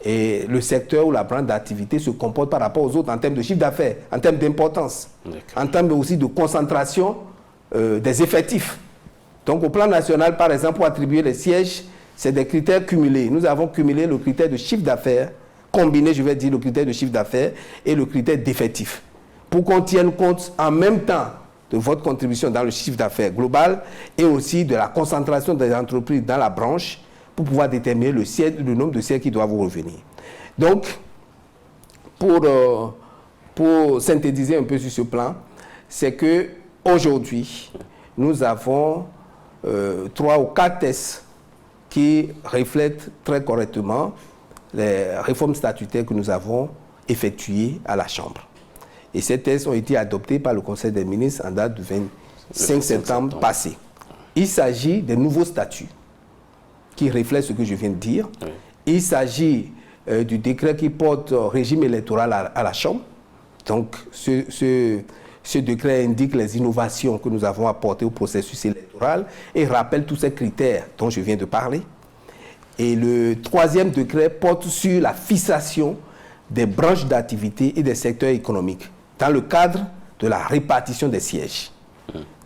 le secteur ou la branche d'activité se comporte par rapport aux autres en termes de chiffre d'affaires, en termes d'importance, en termes aussi de concentration des effectifs. Donc au plan national, par exemple, pour attribuer les sièges, c'est des critères cumulés. Nous avons cumulé le critère de chiffre d'affaires, combiné, je vais dire, le critère de chiffre d'affaires et le critère d'effectif, pour qu'on tienne compte en même temps de votre contribution dans le chiffre d'affaires global et aussi de la concentration des entreprises dans la branche, pour pouvoir déterminer le nombre de sièges qui doivent vous revenir. Donc, pour synthétiser un peu sur ce plan, c'est qu'aujourd'hui, nous avons 3 ou 4 tests qui reflètent très correctement les réformes statutaires que nous avons effectuées à la Chambre. Et ces textes ont été adoptés par le Conseil des ministres en date du 25 septembre passé. Il s'agit des nouveaux statuts qui reflètent ce que je viens de dire. Oui. Il s'agit du décret qui porte régime électoral à la Chambre. Donc, ce décret indique les innovations que nous avons apportées au processus électoral et rappelle tous ces critères dont je viens de parler. Et le troisième décret porte sur la fixation des branches d'activité et des secteurs économiques dans le cadre de la répartition des sièges.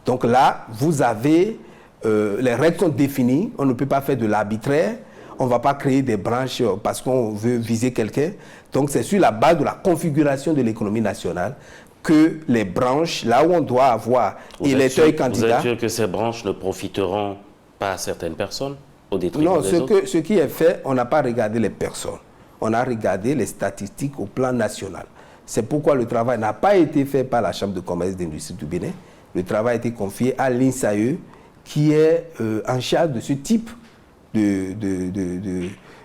Donc là, vous avez, les règles sont définies, on ne peut pas faire de l'arbitraire, on ne va pas créer des branches parce qu'on veut viser quelqu'un. Donc c'est sur la base de la configuration de l'économie nationale que les branches, là où on doit avoir électeurs et candidats... Vous êtes sûr que ces branches ne profiteront pas à certaines personnes au détriment des autres? Non, ce qui est fait, on n'a pas regardé les personnes. On a regardé les statistiques au plan national. C'est pourquoi le travail n'a pas été fait par la Chambre de commerce et d'industrie du Bénin. Le travail a été confié à l'INSAE, qui est en charge de ce type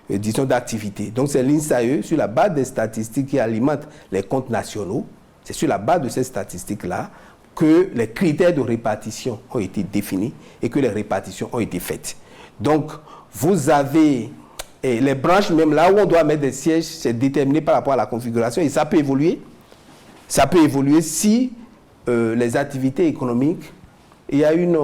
d'activité. Donc c'est l'INSAE, sur la base des statistiques qui alimentent les comptes nationaux, c'est sur la base de ces statistiques-là que les critères de répartition ont été définis et que les répartitions ont été faites. Donc, vous avez les branches, même là où on doit mettre des sièges, c'est déterminé par rapport à la configuration et ça peut évoluer. Ça peut évoluer si les activités économiques, il y a une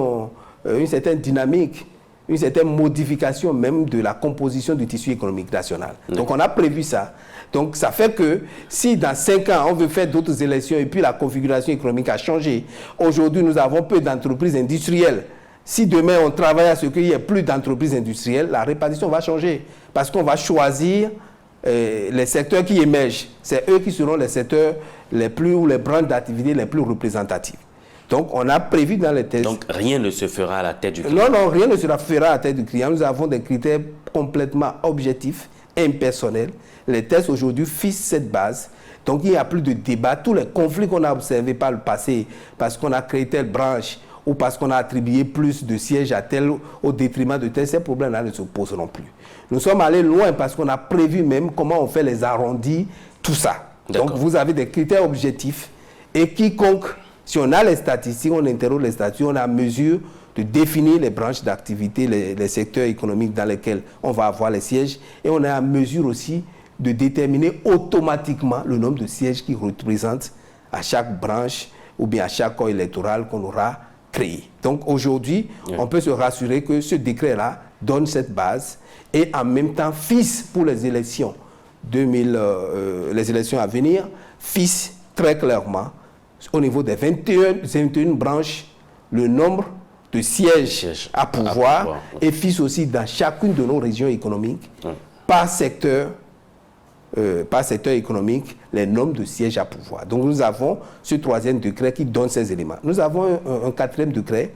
certaine dynamique, une certaine modification même de la composition du tissu économique national. Donc, on a prévu ça. Donc, ça fait que si dans 5 ans, on veut faire d'autres élections et puis la configuration économique a changé, aujourd'hui, nous avons peu d'entreprises industrielles. Si demain, on travaille à ce qu'il n'y ait plus d'entreprises industrielles, la répartition va changer parce qu'on va choisir les secteurs qui émergent. C'est eux qui seront les secteurs les plus ou les branches d'activité les plus représentatives. Donc, on a prévu dans les tests... Donc, rien ne se fera à la tête du client? Non, rien ne se fera à la tête du client. Nous avons des critères complètement objectifs, impersonnels. Les tests aujourd'hui fixent cette base. Donc, il n'y a plus de débat. Tous les conflits qu'on a observés par le passé, parce qu'on a créé telle branche ou parce qu'on a attribué plus de sièges à tel au détriment de tel, ces problèmes-là ne se poseront plus. Nous sommes allés loin parce qu'on a prévu même comment on fait les arrondis, tout ça. Donc, vous avez des critères objectifs et quiconque, si on a les statistiques, on interroge les statistiques, on a mesure de définir les branches d'activité, les secteurs économiques dans lesquels on va avoir les sièges et on est à mesure aussi de déterminer automatiquement le nombre de sièges qui représentent à chaque branche ou bien à chaque corps électoral qu'on aura créé. Donc aujourd'hui, on peut se rassurer que ce décret-là donne cette base et en même temps fixe pour les élections les élections à venir, fixe très clairement au niveau des 21 branches le nombre de sièges à pouvoir et fixe aussi dans chacune de nos régions économiques par secteur économique, les nombres de sièges à pouvoir. Donc nous avons ce troisième décret qui donne ces éléments. Nous avons un quatrième décret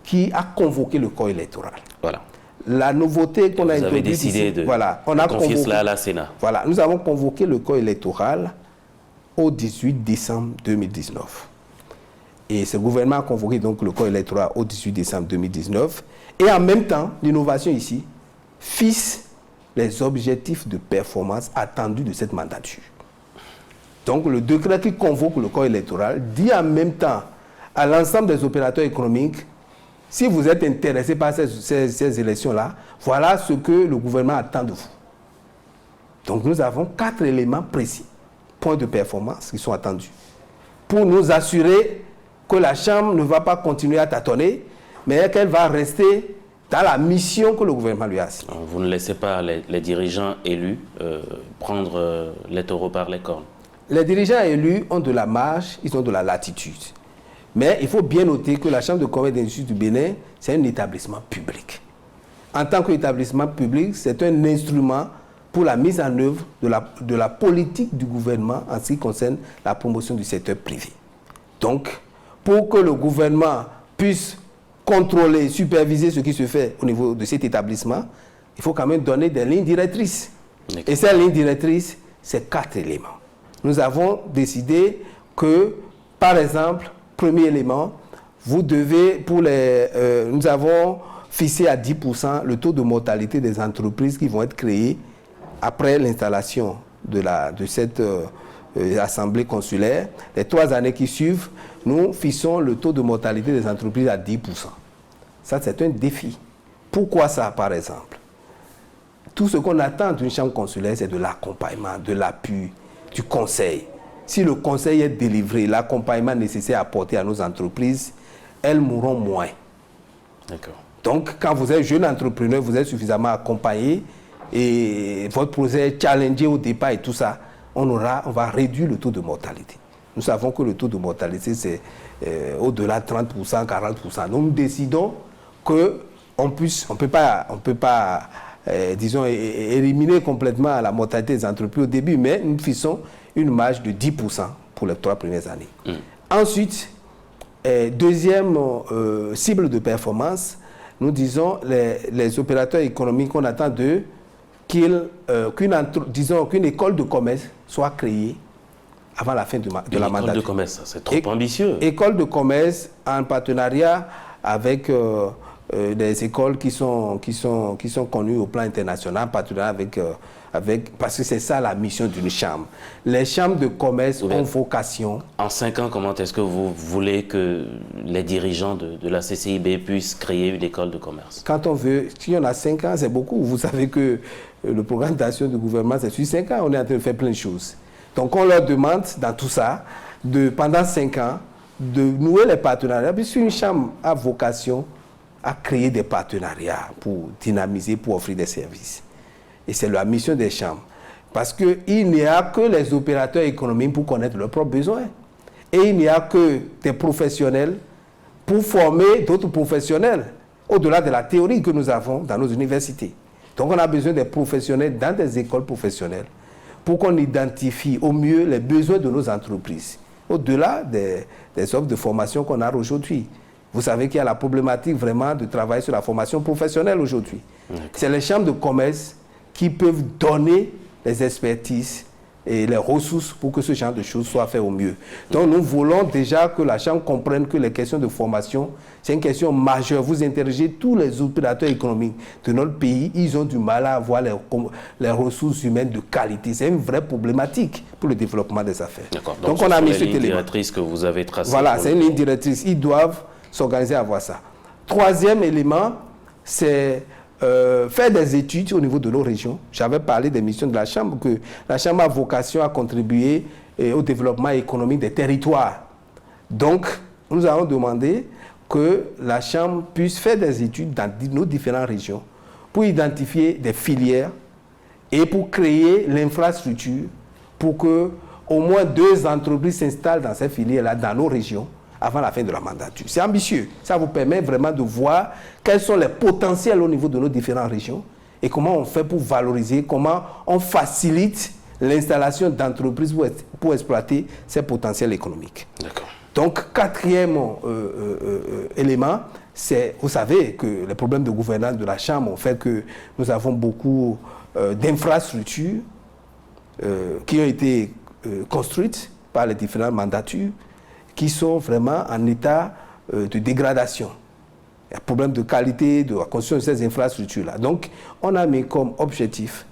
qui a convoqué le corps électoral. Voilà. La nouveauté qu'on a introduite... Vous avez décidé de confier cela à la Sénat. Voilà, nous avons convoqué le corps électoral au 18 décembre 2019. Et ce gouvernement a convoqué donc le corps électoral au 18 décembre 2019. Et en même temps, l'innovation ici fixe les objectifs de performance attendus de cette mandature. Donc le décret qui convoque le corps électoral dit en même temps à l'ensemble des opérateurs économiques, si vous êtes intéressé par ces élections-là, voilà ce que le gouvernement attend de vous. Donc nous avons 4 éléments précis, points de performance qui sont attendus, pour nous assurer que la Chambre ne va pas continuer à tâtonner, mais qu'elle va rester dans la mission que le gouvernement lui a assignée. Vous ne laissez pas les dirigeants élus prendre les taureaux par les cornes? Les dirigeants élus ont de la marge, ils ont de la latitude. Mais il faut bien noter que la Chambre de commerce et d'industrie du Bénin, c'est un établissement public. En tant qu'établissement public, c'est un instrument pour la mise en œuvre de la politique du gouvernement en ce qui concerne la promotion du secteur privé. Donc, pour que le gouvernement puisse contrôler, superviser ce qui se fait au niveau de cet établissement, il faut quand même donner des lignes directrices. Et ces lignes directrices, c'est 4 éléments. Nous avons décidé que, par exemple, premier élément, vous devez, nous avons fixé à 10% le taux de mortalité des entreprises qui vont être créées après l'installation de cette assemblée consulaire, les 3 années qui suivent, nous fixons le taux de mortalité des entreprises à 10%. Ça, c'est un défi. Pourquoi ça, par exemple? Tout ce qu'on attend d'une chambre consulaire, c'est de l'accompagnement, de l'appui, du conseil. Si le conseil est délivré, l'accompagnement nécessaire apporté à nos entreprises, elles mourront moins. D'accord. Donc, quand vous êtes jeune entrepreneur, vous êtes suffisamment accompagné et votre projet est challengé au départ et tout ça, on va réduire le taux de mortalité. Nous savons que le taux de mortalité, c'est au-delà de 30%, 40%. Donc, nous décidons qu'on ne peut pas disons, éliminer complètement la mortalité des entreprises au début, mais nous fixons une marge de 10% pour les 3 premières années. Ensuite, deuxième cible de performance, nous disons les opérateurs économiques, on attend d'eux qu'une école de commerce soit créée avant la fin de la mandature. École de commerce, c'est trop ambitieux. École de commerce en partenariat avec des écoles qui sont connues au plan international, en partenariat parce que c'est ça la mission d'une chambre. Les chambres de commerce ont vocation. En 5 ans, comment est-ce que vous voulez que les dirigeants de la CCIB puissent créer une école de commerce? Quand on veut, si on a 5 ans, c'est beaucoup. Vous savez que le programme d'action du gouvernement, c'est sur 5 ans, on est en train de faire plein de choses. Donc on leur demande, dans tout ça, pendant 5 ans, de nouer les partenariats. Puisque une chambre a vocation à créer des partenariats pour dynamiser, pour offrir des services. Et c'est la mission des chambres. Parce qu'il n'y a que les opérateurs économiques pour connaître leurs propres besoins. Et il n'y a que des professionnels pour former d'autres professionnels, au-delà de la théorie que nous avons dans nos universités. Donc on a besoin des professionnels dans des écoles professionnelles pour qu'on identifie au mieux les besoins de nos entreprises, au-delà des offres de formation qu'on a aujourd'hui. Vous savez qu'il y a la problématique vraiment de travailler sur la formation professionnelle aujourd'hui. C'est les chambres de commerce qui peuvent donner les expertises et les ressources pour que ce genre de choses soit fait au mieux. Donc nous voulons déjà que la Chambre comprenne que les questions de formation, c'est une question majeure. Vous interrogez tous les opérateurs économiques de notre pays, ils ont du mal à avoir les ressources humaines de qualité. C'est une vraie problématique pour le développement des affaires. Donc on a mis cette ligne directrice que vous avez tracée. Voilà, c'est une ligne directrice. Ils doivent s'organiser à voir ça. Troisième élément, c'est faire des études au niveau de nos régions. J'avais parlé des missions de la Chambre, que la Chambre a vocation à contribuer au développement économique des territoires. Donc, nous avons demandé que la Chambre puisse faire des études dans nos différentes régions pour identifier des filières et pour créer l'infrastructure pour que au moins 2 entreprises s'installent dans ces filières-là, dans nos régions, avant la fin de la mandature. C'est ambitieux. Ça vous permet vraiment de voir quels sont les potentiels au niveau de nos différentes régions et comment on fait pour valoriser, comment on facilite l'installation d'entreprises pour exploiter ces potentiels économiques. Donc, 4e élément, c'est, vous savez que les problèmes de gouvernance de la Chambre ont fait que nous avons beaucoup d'infrastructures qui ont été construites par les différentes mandatures, qui sont vraiment en état de dégradation. Il y a un problème de qualité de la construction de ces infrastructures-là. Donc, on a mis comme objectif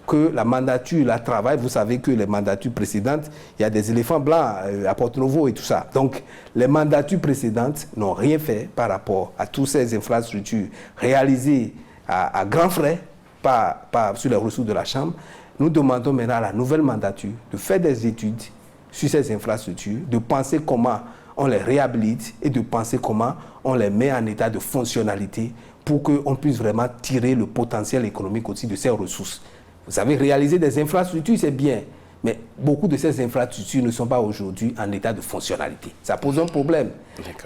que la mandature, la travail, vous savez que les mandatures précédentes, il y a des éléphants blancs à Porto-Novo et tout ça. Donc, les mandatures précédentes n'ont rien fait par rapport à toutes ces infrastructures réalisées à grands frais, pas sur les ressources de la Chambre. Nous demandons maintenant à la nouvelle mandature de faire des études sur ces infrastructures, de penser comment on les réhabilite et de penser comment on les met en état de fonctionnalité pour qu'on puisse vraiment tirer le potentiel économique aussi de ces ressources. Vous savez, réaliser des infrastructures, c'est bien, mais beaucoup de ces infrastructures ne sont pas aujourd'hui en état de fonctionnalité. Ça pose un problème.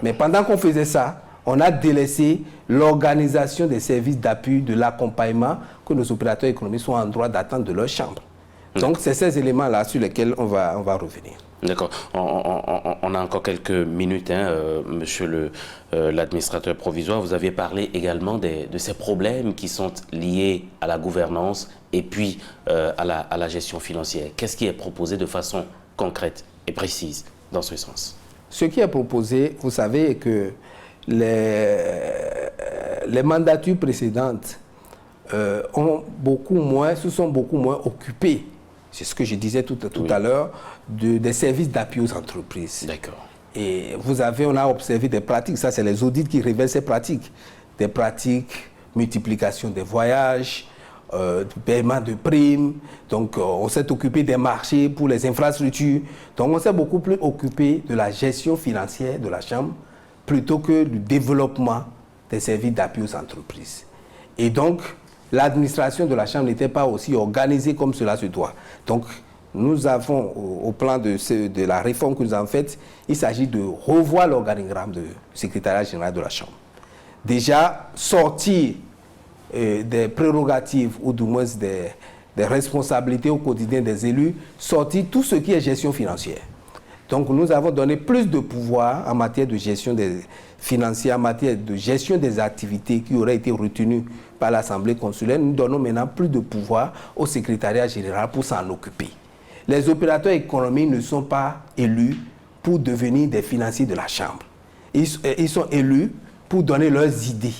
Mais pendant qu'on faisait ça, on a délaissé l'organisation des services d'appui, de l'accompagnement que nos opérateurs économiques sont en droit d'attendre de leur chambre. Donc, c'est ces éléments-là sur lesquels on va revenir. D'accord. On a encore quelques minutes, monsieur l'administrateur provisoire. Vous aviez parlé également de ces problèmes qui sont liés à la gouvernance et puis à la gestion financière. Qu'est-ce qui est proposé de façon concrète et précise dans ce sens? Ce qui est proposé, vous savez que les mandatures précédentes se sont beaucoup moins occupés, c'est ce que je disais tout à l'heure, des services d'appui aux entreprises. D'accord. Et on a observé des pratiques, ça c'est les audits qui révèlent ces pratiques, des pratiques, multiplication des voyages, paiement de primes, donc on s'est occupé des marchés pour les infrastructures, donc on s'est beaucoup plus occupé de la gestion financière de la Chambre plutôt que du développement des services d'appui aux entreprises. Et donc, l'administration de la Chambre n'était pas aussi organisée comme cela se doit. Donc, nous avons, au plan de la réforme que nous avons faite, il s'agit de revoir l'organigramme du secrétariat général de la Chambre. Déjà, sortir des prérogatives ou du moins des responsabilités au quotidien des élus, sortir tout ce qui est gestion financière. Donc nous avons donné plus de pouvoir en matière de gestion des financiers, en matière de gestion des activités qui auraient été retenues par l'Assemblée consulaire. Nous donnons maintenant plus de pouvoir au secrétariat général pour s'en occuper. Les opérateurs économiques ne sont pas élus pour devenir des financiers de la Chambre. Ils sont élus pour donner leurs idées,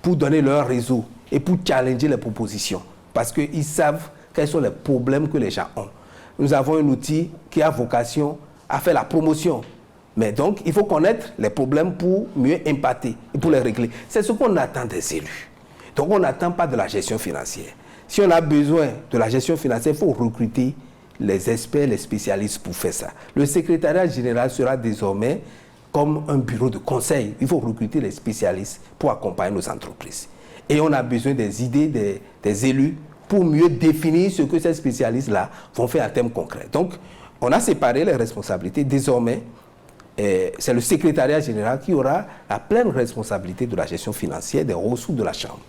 pour donner leur réseau et pour challenger les propositions. Parce qu'ils savent quels sont les problèmes que les gens ont. Nous avons un outil qui a vocation à faire la promotion. Mais donc, il faut connaître les problèmes pour mieux impacter et pour les régler. C'est ce qu'on attend des élus. Donc, on n'attend pas de la gestion financière. Si on a besoin de la gestion financière, il faut recruter les experts, les spécialistes pour faire ça. Le secrétariat général sera désormais comme un bureau de conseil. Il faut recruter les spécialistes pour accompagner nos entreprises. Et on a besoin des idées des élus pour mieux définir ce que ces spécialistes-là vont faire en termes concrets. Donc, on a séparé les responsabilités. Désormais, c'est le secrétariat général qui aura la pleine responsabilité de la gestion financière des ressources de la Chambre.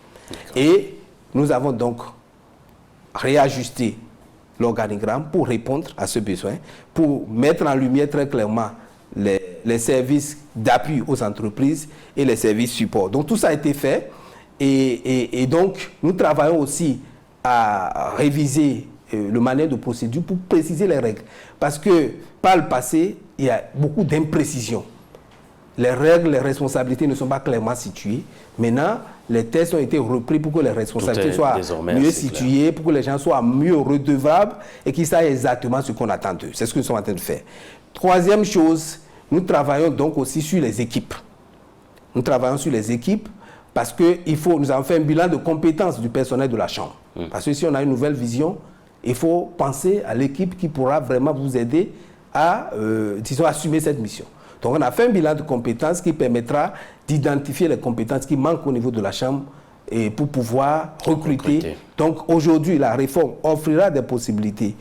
Et nous avons donc réajusté l'organigramme pour répondre à ce besoin, pour mettre en lumière très clairement les services d'appui aux entreprises et les services support. Donc tout ça a été fait et donc nous travaillons aussi à réviser le manuel de procédure pour préciser les règles. Parce que par le passé, il y a beaucoup d'imprécisions. Les règles, les responsabilités ne sont pas clairement situées. Maintenant, les tests ont été repris pour que les responsabilités soient mieux situées, pour que les gens soient mieux redevables et qu'ils sachent exactement ce qu'on attend d'eux. C'est ce que nous sommes en train de faire. Troisième chose, nous travaillons donc aussi sur les équipes. Nous travaillons sur les équipes parce que nous avons fait un bilan de compétences du personnel de la Chambre. Parce que si on a une nouvelle vision, il faut penser à l'équipe qui pourra vraiment vous aider à, assumer cette mission. Donc on a fait un bilan de compétences qui permettra d'identifier les compétences qui manquent au niveau de la Chambre et pour pouvoir recruter. Donc aujourd'hui, la réforme offrira des possibilités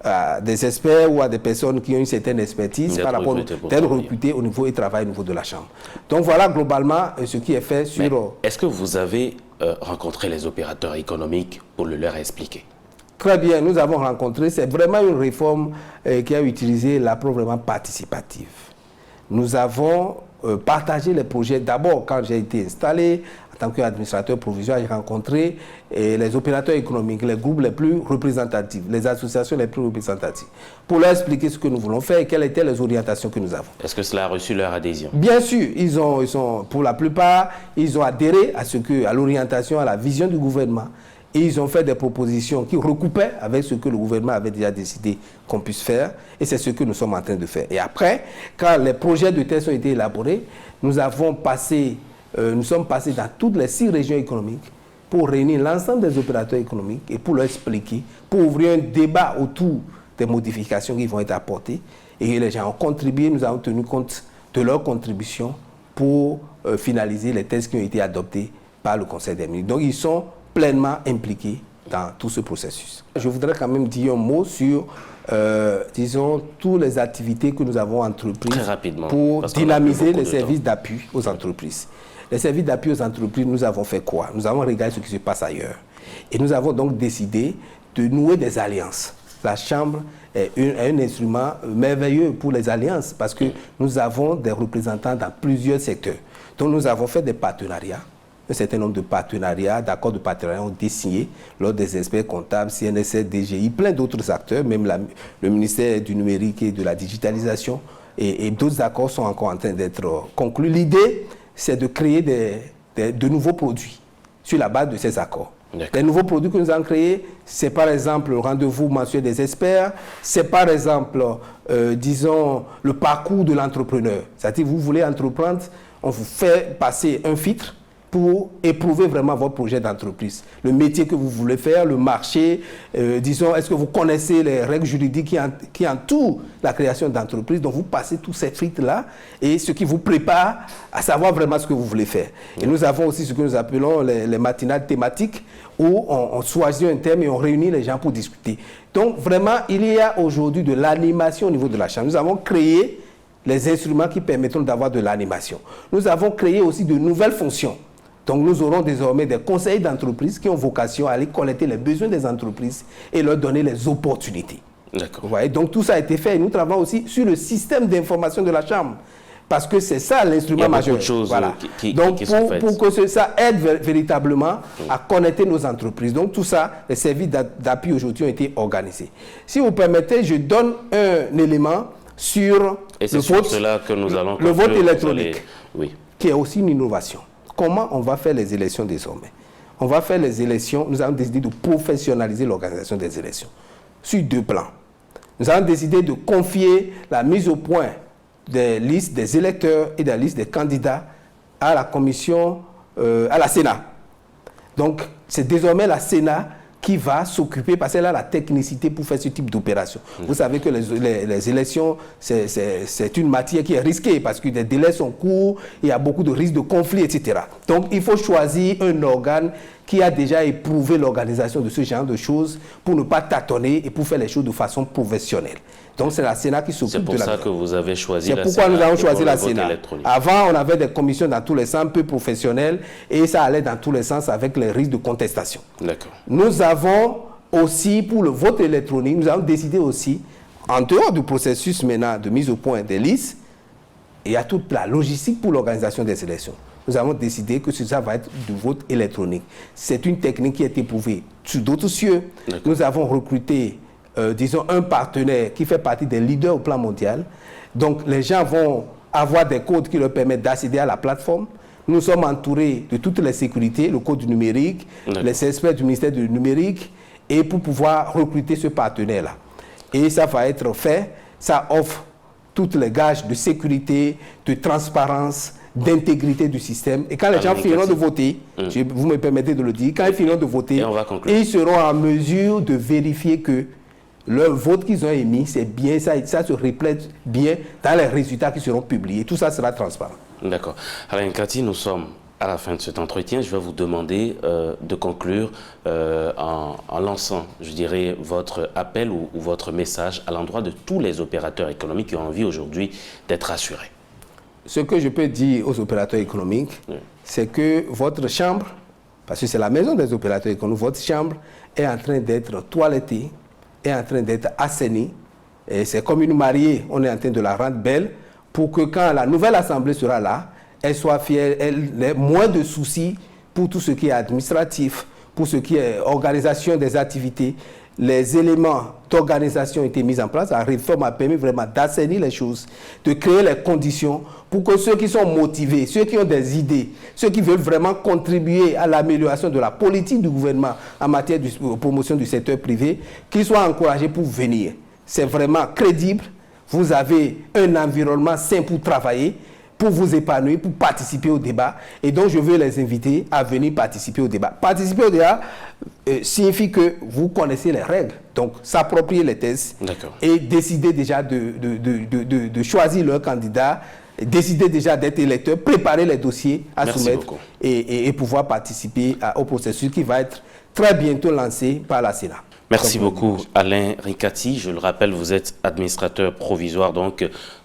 à des experts ou à des personnes qui ont une certaine expertise par rapport d'être recrutés au niveau et travailler au niveau de la Chambre. Donc voilà globalement ce qui est fait sur... Est-ce que vous avez rencontré les opérateurs économiques pour le leur expliquer? Très bien, nous avons rencontré, c'est vraiment une réforme qui a utilisé l'approche vraiment participative. Nous avons partagé les projets. D'abord, quand j'ai été installé en tant qu'administrateur provisoire, j'ai rencontré les opérateurs économiques, les groupes les plus représentatifs, les associations les plus représentatives, pour leur expliquer ce que nous voulons faire et quelles étaient les orientations que nous avons. Est-ce que cela a reçu leur adhésion? Bien sûr, pour la plupart, ils ont adhéré à l'orientation, à la vision du gouvernement. Et ils ont fait des propositions qui recoupaient avec ce que le gouvernement avait déjà décidé qu'on puisse faire. Et c'est ce que nous sommes en train de faire. Et après, quand les projets de test ont été élaborés, nous sommes passés dans toutes les 6 régions économiques pour réunir l'ensemble des opérateurs économiques et pour leur expliquer, pour ouvrir un débat autour des modifications qui vont être apportées. Et les gens ont contribué, nous avons tenu compte de leur contribution pour finaliser les tests qui ont été adoptés par le Conseil des ministres. Donc ils sont pleinement impliqués dans tout ce processus. Je voudrais quand même dire un mot sur, toutes les activités que nous avons entreprises pour dynamiser les services d'appui aux entreprises. Les services d'appui aux entreprises, nous avons fait quoi? Nous avons regardé ce qui se passe ailleurs. Et nous avons donc décidé de nouer des alliances. La Chambre est un instrument merveilleux pour les alliances parce que nous avons des représentants dans plusieurs secteurs. Donc nous avons fait des partenariats. Un certain nombre de partenariats, d'accords de partenariat ont été signés lors des experts comptables, CNSS, DGI, plein d'autres acteurs, même le ministère du numérique et de la digitalisation. Et d'autres accords sont encore en train d'être conclus. L'idée, c'est de créer de nouveaux produits sur la base de ces accords. Les nouveaux produits que nous avons créés, c'est par exemple le rendez-vous mensuel des experts, c'est par exemple, disons, le parcours de l'entrepreneur. C'est-à-dire, vous voulez entreprendre, on vous fait passer un filtre pour éprouver vraiment votre projet d'entreprise. Le métier que vous voulez faire, le marché, disons, est-ce que vous connaissez les règles juridiques qui entourent la création d'entreprise. Donc, vous passez tous ces filtres-là et ce qui vous prépare à savoir vraiment ce que vous voulez faire. Et nous avons aussi ce que nous appelons les matinales thématiques où on choisit un thème et on réunit les gens pour discuter. Donc, vraiment, il y a aujourd'hui de l'animation au niveau de la Chambre. Nous avons créé les instruments qui permettront d'avoir de l'animation. Nous avons créé aussi de nouvelles fonctions. Donc, nous aurons désormais des conseils d'entreprise qui ont vocation à aller collecter les besoins des entreprises et leur donner les opportunités. D'accord. Donc, tout ça a été fait. Et nous travaillons aussi sur le système d'information de la Chambre. Parce que c'est ça l'instrument majeur. Il y a beaucoup de choses Donc, qui sont faites. pour que ça aide véritablement à connecter nos entreprises. Donc, tout ça, les services d'appui aujourd'hui ont été organisés. Si vous permettez, je donne un élément sur le vote, cela que nous allons le vote électronique, oui, qui est aussi une innovation. Comment on va faire les élections désormais? On va faire les élections, nous avons décidé de professionnaliser l'organisation des élections sur 2 plans. Nous avons décidé de confier la mise au point des listes des électeurs et des listes des candidats à la commission, à la Sénat. Donc, c'est désormais la Sénat qui va s'occuper, parce qu'elle a la technicité pour faire ce type d'opération. Vous savez que les élections, c'est une matière qui est risquée, parce que les délais sont courts, il y a beaucoup de risques de conflits, etc. Donc, il faut choisir un organe qui a déjà éprouvé l'organisation de ce genre de choses pour ne pas tâtonner et pour faire les choses de façon professionnelle. Donc, c'est la Sénat qui s'occupe de la... C'est pour ça que vous avez choisi la Sénat. C'est pourquoi nous avons choisi la Sénat. Avant, on avait des commissions dans tous les sens, peu professionnelles, et ça allait dans tous les sens avec les risques de contestation. D'accord. Nous avons aussi, pour le vote électronique, nous avons décidé aussi, en dehors du processus maintenant de mise au point des listes, il y a toute la logistique pour l'organisation des élections. Nous avons décidé que ça va être du vote électronique. C'est une technique qui a été éprouvée sur d'autres cieux. Nous avons recruté, disons, un partenaire qui fait partie des leaders au plan mondial. Donc, les gens vont avoir des codes qui leur permettent d'accéder à la plateforme. Nous sommes entourés de toutes les sécurités, le code numérique, les experts du ministère du numérique, et pour pouvoir recruter ce partenaire-là. Et ça va être fait, ça offre toutes les gages de sécurité, de transparence, d'intégrité du système. Et quand les gens finiront de voter, vous me permettez de le dire, quand ils finiront de voter, ils seront en mesure de vérifier que leur vote qu'ils ont émis, c'est bien, ça se reflète bien dans les résultats qui seront publiés. Tout ça sera transparent. D'accord. Alain Nkati, nous sommes à la fin de cet entretien. Je vais vous demander de conclure en lançant, je dirais, votre appel ou votre message à l'endroit de tous les opérateurs économiques qui ont envie aujourd'hui d'être assurés. Ce que je peux dire aux opérateurs économiques, c'est que votre chambre, parce que c'est la maison des opérateurs économiques, votre chambre est en train d'être toilettée, est en train d'être assainie. Et c'est comme une mariée, on est en train de la rendre belle pour que quand la nouvelle assemblée sera là, elle soit fière, elle ait moins de soucis pour tout ce qui est administratif, pour ce qui est organisation des activités. Les éléments d'organisation ont été mis en place. La réforme a permis vraiment d'assainir les choses, de créer les conditions pour que ceux qui sont motivés, ceux qui ont des idées, ceux qui veulent vraiment contribuer à l'amélioration de la politique du gouvernement en matière de promotion du secteur privé, qu'ils soient encouragés pour venir. C'est vraiment crédible. Vous avez un environnement sain pour travailler, pour vous épanouir, pour participer au débat. Et donc, je veux les inviter à venir participer au débat. Participer au débat signifie que vous connaissez les règles. Donc, s'approprier les thèses et décider déjà de choisir leur candidat, décider déjà d'être électeur, préparer les dossiers à soumettre et pouvoir participer au processus qui va être très bientôt lancé par la Sénat. Merci beaucoup Alain Nkati. Je le rappelle, vous êtes administrateur provisoire donc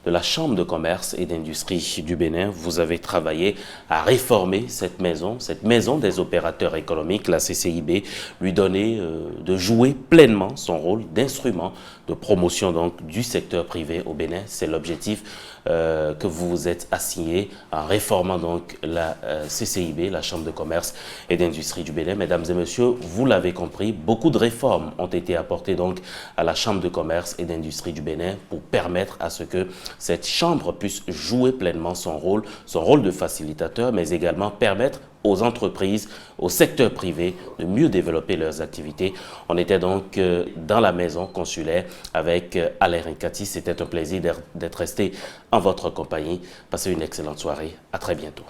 de la Chambre de commerce et d'industrie du Bénin. Vous avez travaillé à réformer cette maison des opérateurs économiques, la CCIB, lui donner de jouer pleinement son rôle d'instrument de promotion donc du secteur privé au Bénin. C'est l'objectif que vous vous êtes assigné en réformant donc la CCIB, la Chambre de commerce et d'industrie du Bénin. Mesdames et messieurs, vous l'avez compris, beaucoup de réformes ont été apportées donc à la Chambre de commerce et d'industrie du Bénin pour permettre à ce que cette chambre puisse jouer pleinement son rôle de facilitateur, mais également permettre aux entreprises, au secteur privé de mieux développer leurs activités. On était donc dans la maison consulaire avec Alain Rincati. C'était un plaisir d'être resté en votre compagnie. Passez une excellente soirée. À très bientôt.